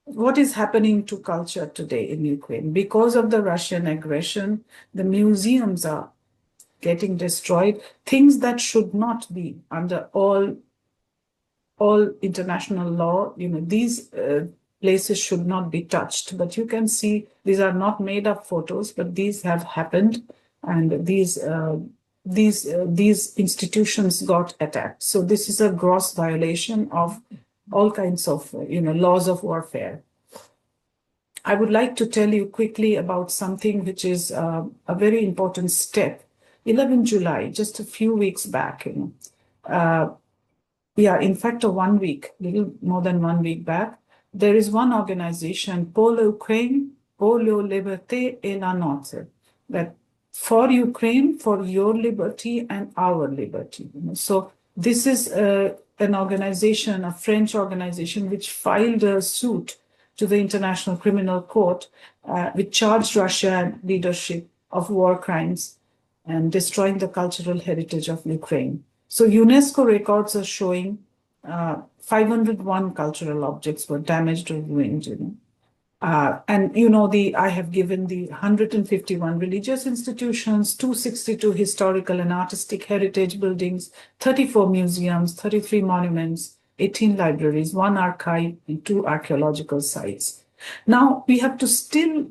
what is happening to culture today in Ukraine? Because of the Russian aggression, the museums are getting destroyed. Things that should not be under all international law, these places should not be touched. But you can see these are not made up photos, but these have happened, and these institutions got attacked. So this is a gross violation of all kinds of laws of warfare. I would like to tell you quickly about something which is a very important step. 11 July, just a few weeks back, in fact, a little more than 1 week back, there is one organization, Pour l'Ukraine, pour la liberté et la nôtre, that for Ukraine, for your liberty and our liberty. So this is an organization, a French organization, which filed a suit to the International Criminal Court, which charged Russia leadership of war crimes and destroying the cultural heritage of Ukraine. So UNESCO records are showing 501 cultural objects were damaged or ruined. I have given the 151 religious institutions, 262 historical and artistic heritage buildings, 34 museums, 33 monuments, 18 libraries, 1 archive, and 2 archaeological sites. Now, we have to still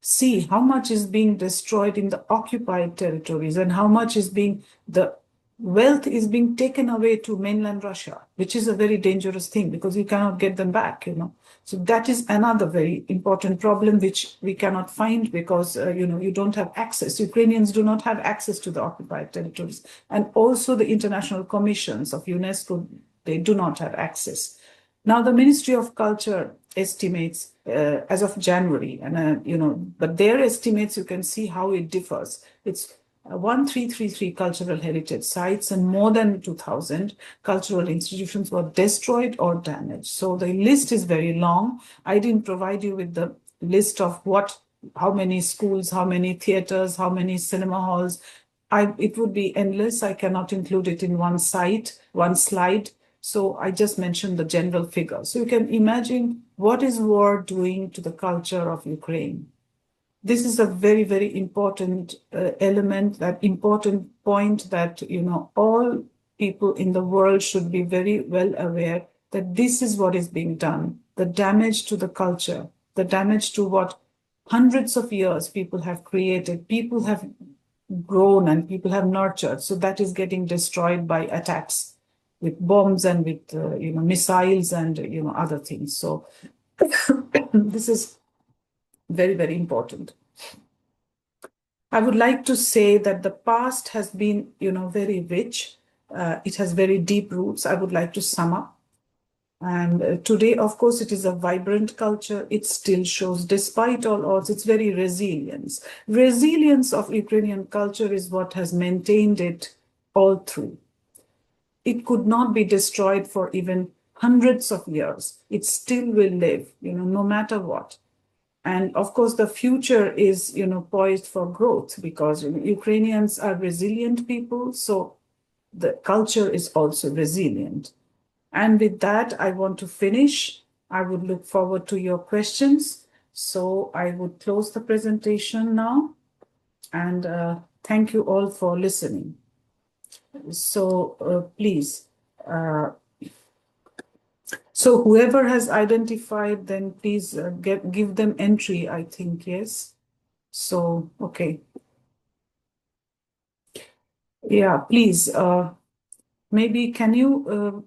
see how much is being destroyed in the occupied territories and how much is the wealth is being taken away to mainland Russia, which is a very dangerous thing because you cannot get them back, So that is another very important problem which we cannot find because, you don't have access. Ukrainians do not have access to the occupied territories. And also the international commissions of UNESCO, they do not have access. Now, the Ministry of Culture estimates as of January, and but their estimates, you can see how it differs. It's 1333 cultural heritage sites and more than 2,000 cultural institutions were destroyed or damaged. So the list is very long. I didn't provide you with the list of how many schools, how many theaters, how many cinema halls. It would be endless. I cannot include it in one slide. So I just mentioned the general figure. So you can imagine what is war doing to the culture of Ukraine. This is a very, very important element, that important point that, all people in the world should be very well aware that this is what is being done. The damage to the culture, the damage to what hundreds of years people have created, people have grown and people have nurtured. So that is getting destroyed by attacks with bombs and with missiles and other things. So this is very, very important. I would like to say that the past has been, very rich. It has very deep roots. I would like to sum up. And today, of course, it is a vibrant culture. It still shows, despite all odds, it's very resilience. Resilience of Ukrainian culture is what has maintained it all through. It could not be destroyed for even hundreds of years. It still will live, no matter what. And of course, the future is, poised for growth because Ukrainians are resilient people. So the culture is also resilient. And with that, I want to finish. I would look forward to your questions. So I would close the presentation now. And thank you all for listening. So please, so whoever has identified, then please give them entry, I think, yes. So, okay. Yeah, please, maybe can you,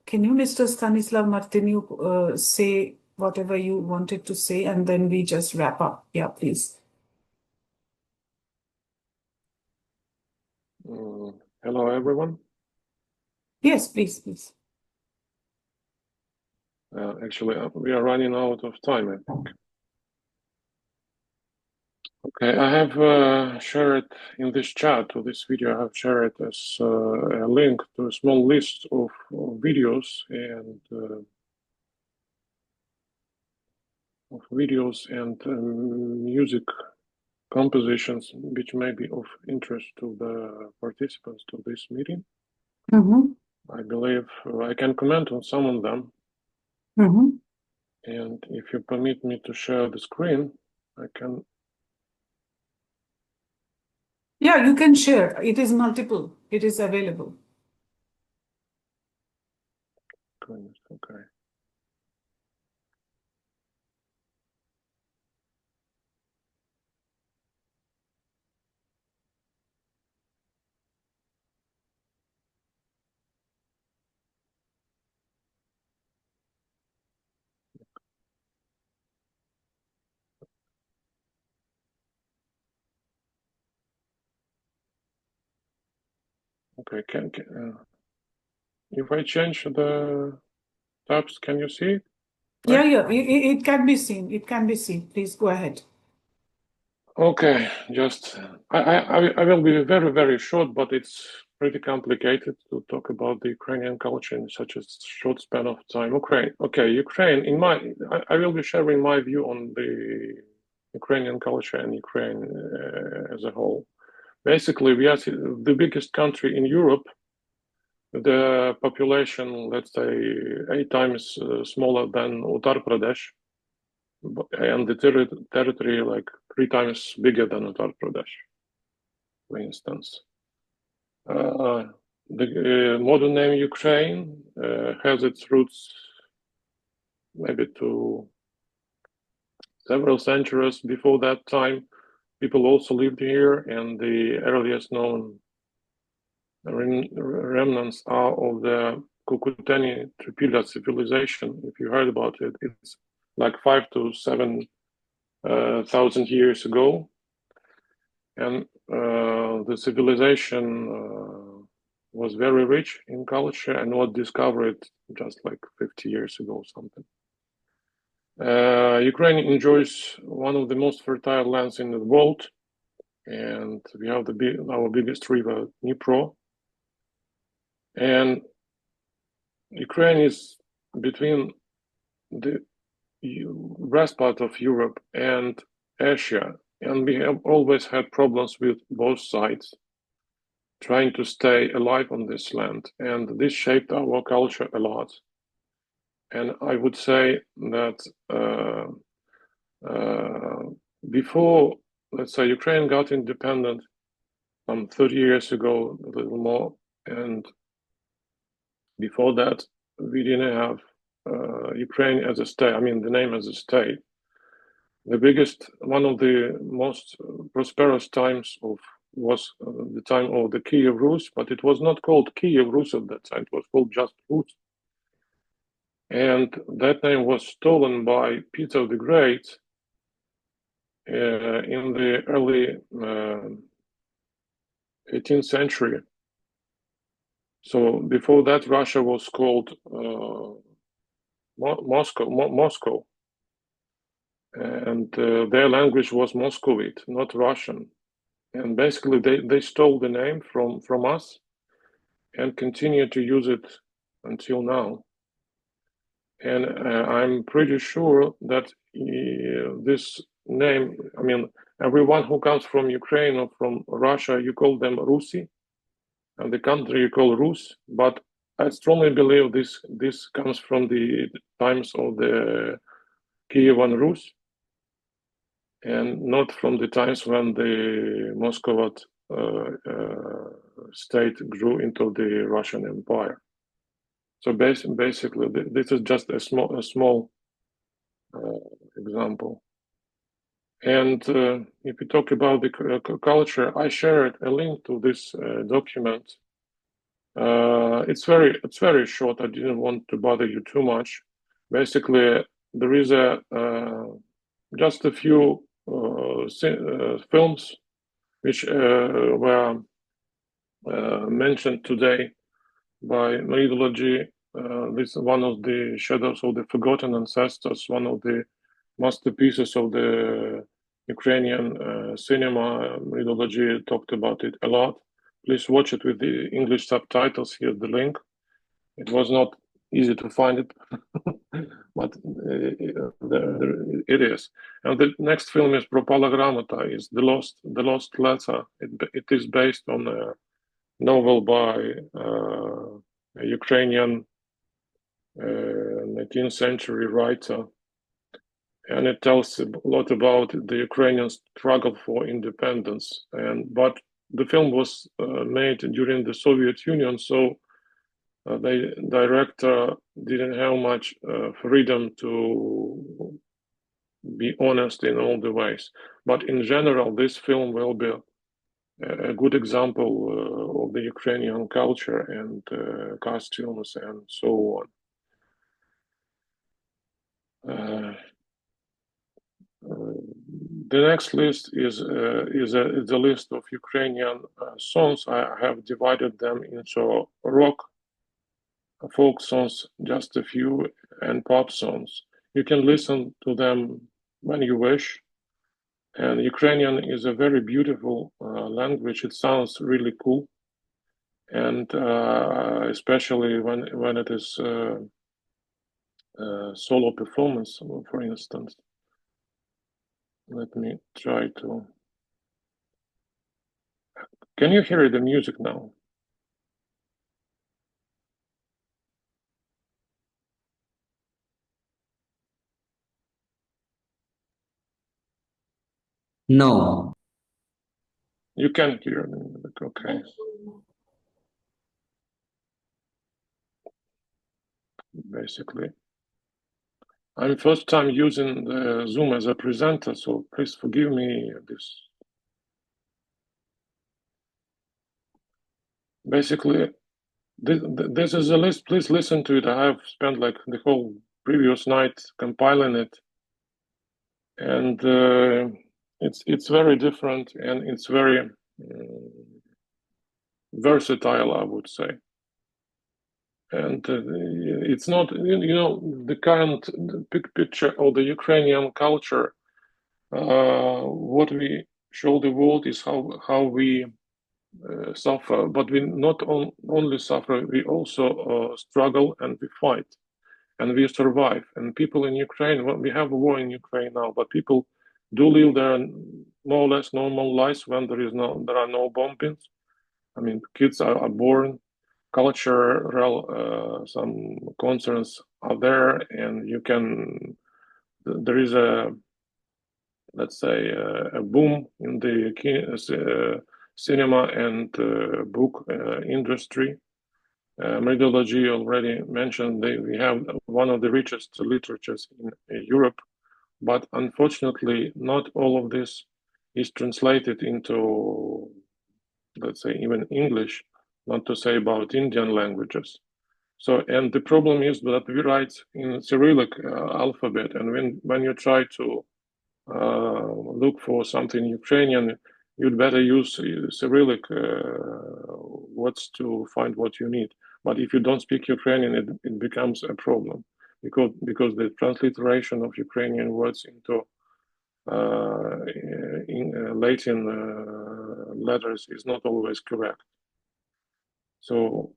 Mr. Stanislav Martynyuk, say whatever you wanted to say, and then we just wrap up. Yeah, please. Hello, everyone. Yes, please, please. Actually, we are running out of time, I think. Okay, I have shared in this chat to this video, I have shared as a link to a small list of videos and music compositions which may be of interest to the participants to this meeting. I believe I can comment on some of them. And if you permit me to share the screen, I can. Yeah, you can share. It is multiple. It is available. Okay. Okay, if I change the tabs, can you see? Right? Yeah, it can be seen. It can be seen. Please go ahead. Okay, just I will be very, very short, but it's pretty complicated to talk about the Ukrainian culture in such a short span of time. Ukraine. I will be sharing my view on the Ukrainian culture and Ukraine as a whole. Basically, we are the biggest country in Europe. The population, let's say, 8 times smaller than Uttar Pradesh, and the territory like 3 times bigger than Uttar Pradesh, for instance. The modern name Ukraine has its roots maybe to several centuries before that time. People also lived here, and the earliest known remnants are of the Kukuteni Tripila civilization. If you heard about it, it's like 5 to 7 thousand years ago, and the civilization was very rich in culture and was discovered just like 50 years ago, something. Ukraine enjoys one of the most fertile lands in the world, and we have our biggest river, Dnipro. And Ukraine is between the west part of Europe and Asia, and we have always had problems with both sides trying to stay alive on this land, and this shaped our culture a lot. And I would say that before, let's say, Ukraine got independent 30 years ago, a little more, and before that, we didn't have Ukraine as a state, I mean, the name as a state. one of the most prosperous times was the time of the Kiev Rus, but it was not called Kiev Rus at that time. It was called just Rus, and that name was stolen by Peter the Great in the early 18th century. So before that, Russia was called Moscow, and their language was Muscovite, not Russian. And basically, they stole the name from us and continue to use it until now. And I'm pretty sure that this name, I mean, everyone who comes from Ukraine or from Russia, you call them Rusi, and the country you call Rus. But I strongly believe this comes from the times of the Kievan Rus, and not from the times when the Muscovite state grew into the Russian Empire. So basically, this is just a small example. And if you talk about the culture, I shared a link to this document. It's very short. I didn't want to bother you too much. Basically, there is just a few films which were mentioned today by Mridula Ghosh. This is one of the Shadows of the Forgotten Ancestors, one of the masterpieces of the Ukrainian cinema. Mridula Ghosh talked about it a lot. Please watch it with the English subtitles. Here's the link. It was not easy to find it, but it is. And the next film is Propala Gramota, is the Lost Letter. It is based on a novel by a Ukrainian 19th century writer, and it tells a lot about the Ukrainian struggle for independence. But the film was made during the Soviet Union, so the director didn't have much freedom to be honest in all the ways. But in general, this film will be a good example of the Ukrainian culture and costumes and so on. The next list is a list of Ukrainian songs. I have divided them into rock, folk songs, just a few, and pop songs. You can listen to them when you wish. And Ukrainian is a very beautiful language. It sounds really cool, and especially when it is solo performance, for instance. Let me try to. Can you hear the music now? No. You can hear the music, okay. Basically, I'm first time using the Zoom as a presenter, so please forgive me this. Basically, this is a list. Please listen to it. I have spent like the whole previous night compiling it, and it's very different, and it's very versatile, I would say. And it's not, the current picture of the Ukrainian culture. What we show the world is how we suffer, but we not only suffer, we also struggle and we fight and we survive. And people in Ukraine, well, we have a war in Ukraine now, but people do live their more or less normal lives when there are no bombings. I mean, kids are born, cultural some concerns are there, and there is let's say a boom in the cinema and book industry. Mridula Ghosh already mentioned we have one of the richest literatures in Europe, but unfortunately, not all of this is translated into, let's say, even English, not to say about Indian languages. So, and the problem is that we write in Cyrillic alphabet, and when you try to look for something Ukrainian, you'd better use Cyrillic words to find what you need. But if you don't speak Ukrainian, it becomes a problem because the transliteration of Ukrainian words into Latin letters is not always correct. So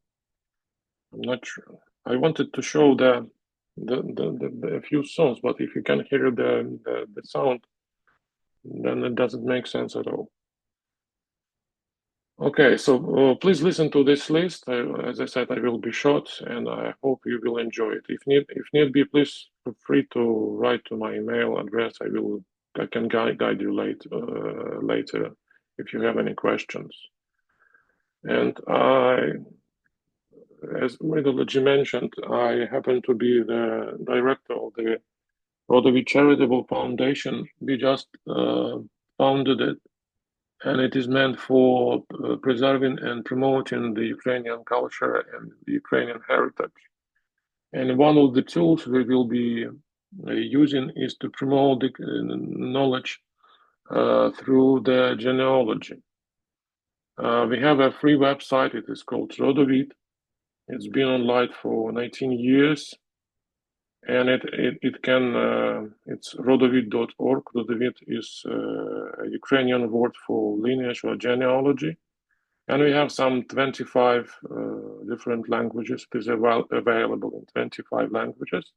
I'm not sure. I wanted to show the few songs, but if you can hear the sound, then it doesn't make sense at all. Okay, so please listen to this list. As I said, I will be short, and I hope you will enjoy it. If need be, please feel free to write to my email address. I can guide you later if you have any questions. And as Mridula mentioned, I happen to be the director of the Rodovid Charitable Foundation. We just founded it, and it is meant for preserving and promoting the Ukrainian culture and the Ukrainian heritage. And one of the tools we will be using is to promote the knowledge through the genealogy. We have a free website. It is called Rodovid. It's been online for 19 years. And it's rodovid.org. Rodovid is a Ukrainian word for lineage or genealogy. And we have some 25 different languages. It is available in 25 languages.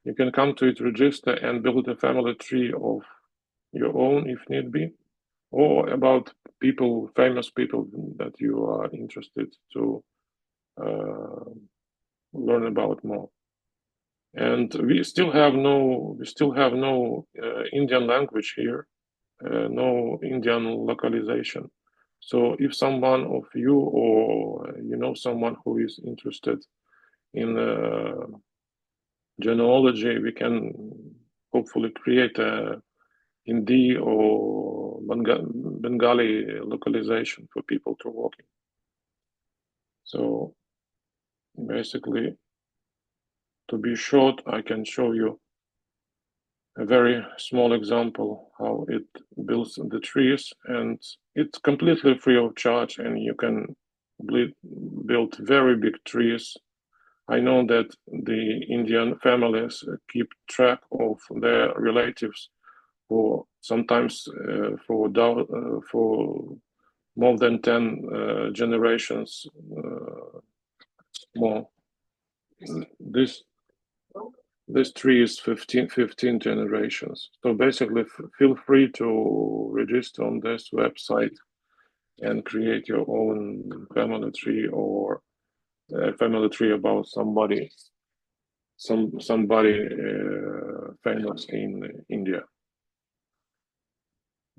You can come to it, register, and build a family tree of your own if need be, or about famous people that you are interested to learn about more. And we still have no Indian language here, no Indian localization. So if someone of you or you know someone who is interested in genealogy, we can hopefully create a Hindi or Bengali localization for people to work in. So basically, to be short, I can show you a very small example how it builds the trees, and it's completely free of charge, and you can build very big trees. I know that the Indian families keep track of their relatives for sometimes for more than 10 generations more. This tree is 15 generations. So basically, feel free to register on this website and create your own family tree or a family tree about somebody famous in India.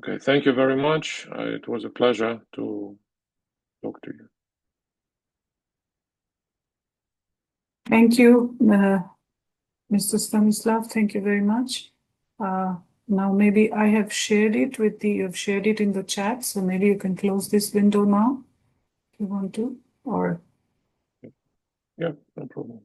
Okay, thank you very much. It was a pleasure to talk to you. Thank you, Mr. Stanislav. Thank you very much. Now maybe I have shared it you've shared it in the chat, so maybe you can close this window now if you want to, or. Yeah, no problem.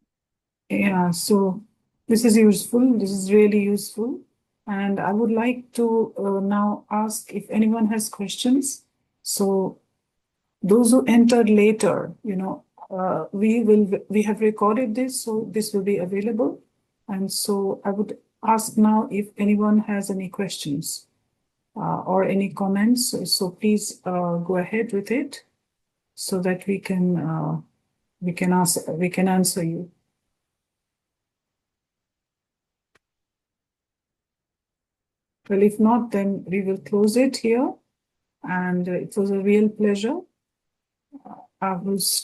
Yeah, so this is useful. This is really useful. And I would like to now ask if anyone has questions. So those who entered later, we have recorded this, so this will be available. And so I would ask now if anyone has any questions or any comments. So please go ahead with it so that we can answer you. Well, if not, then we will close it here. And it was a real pleasure. I will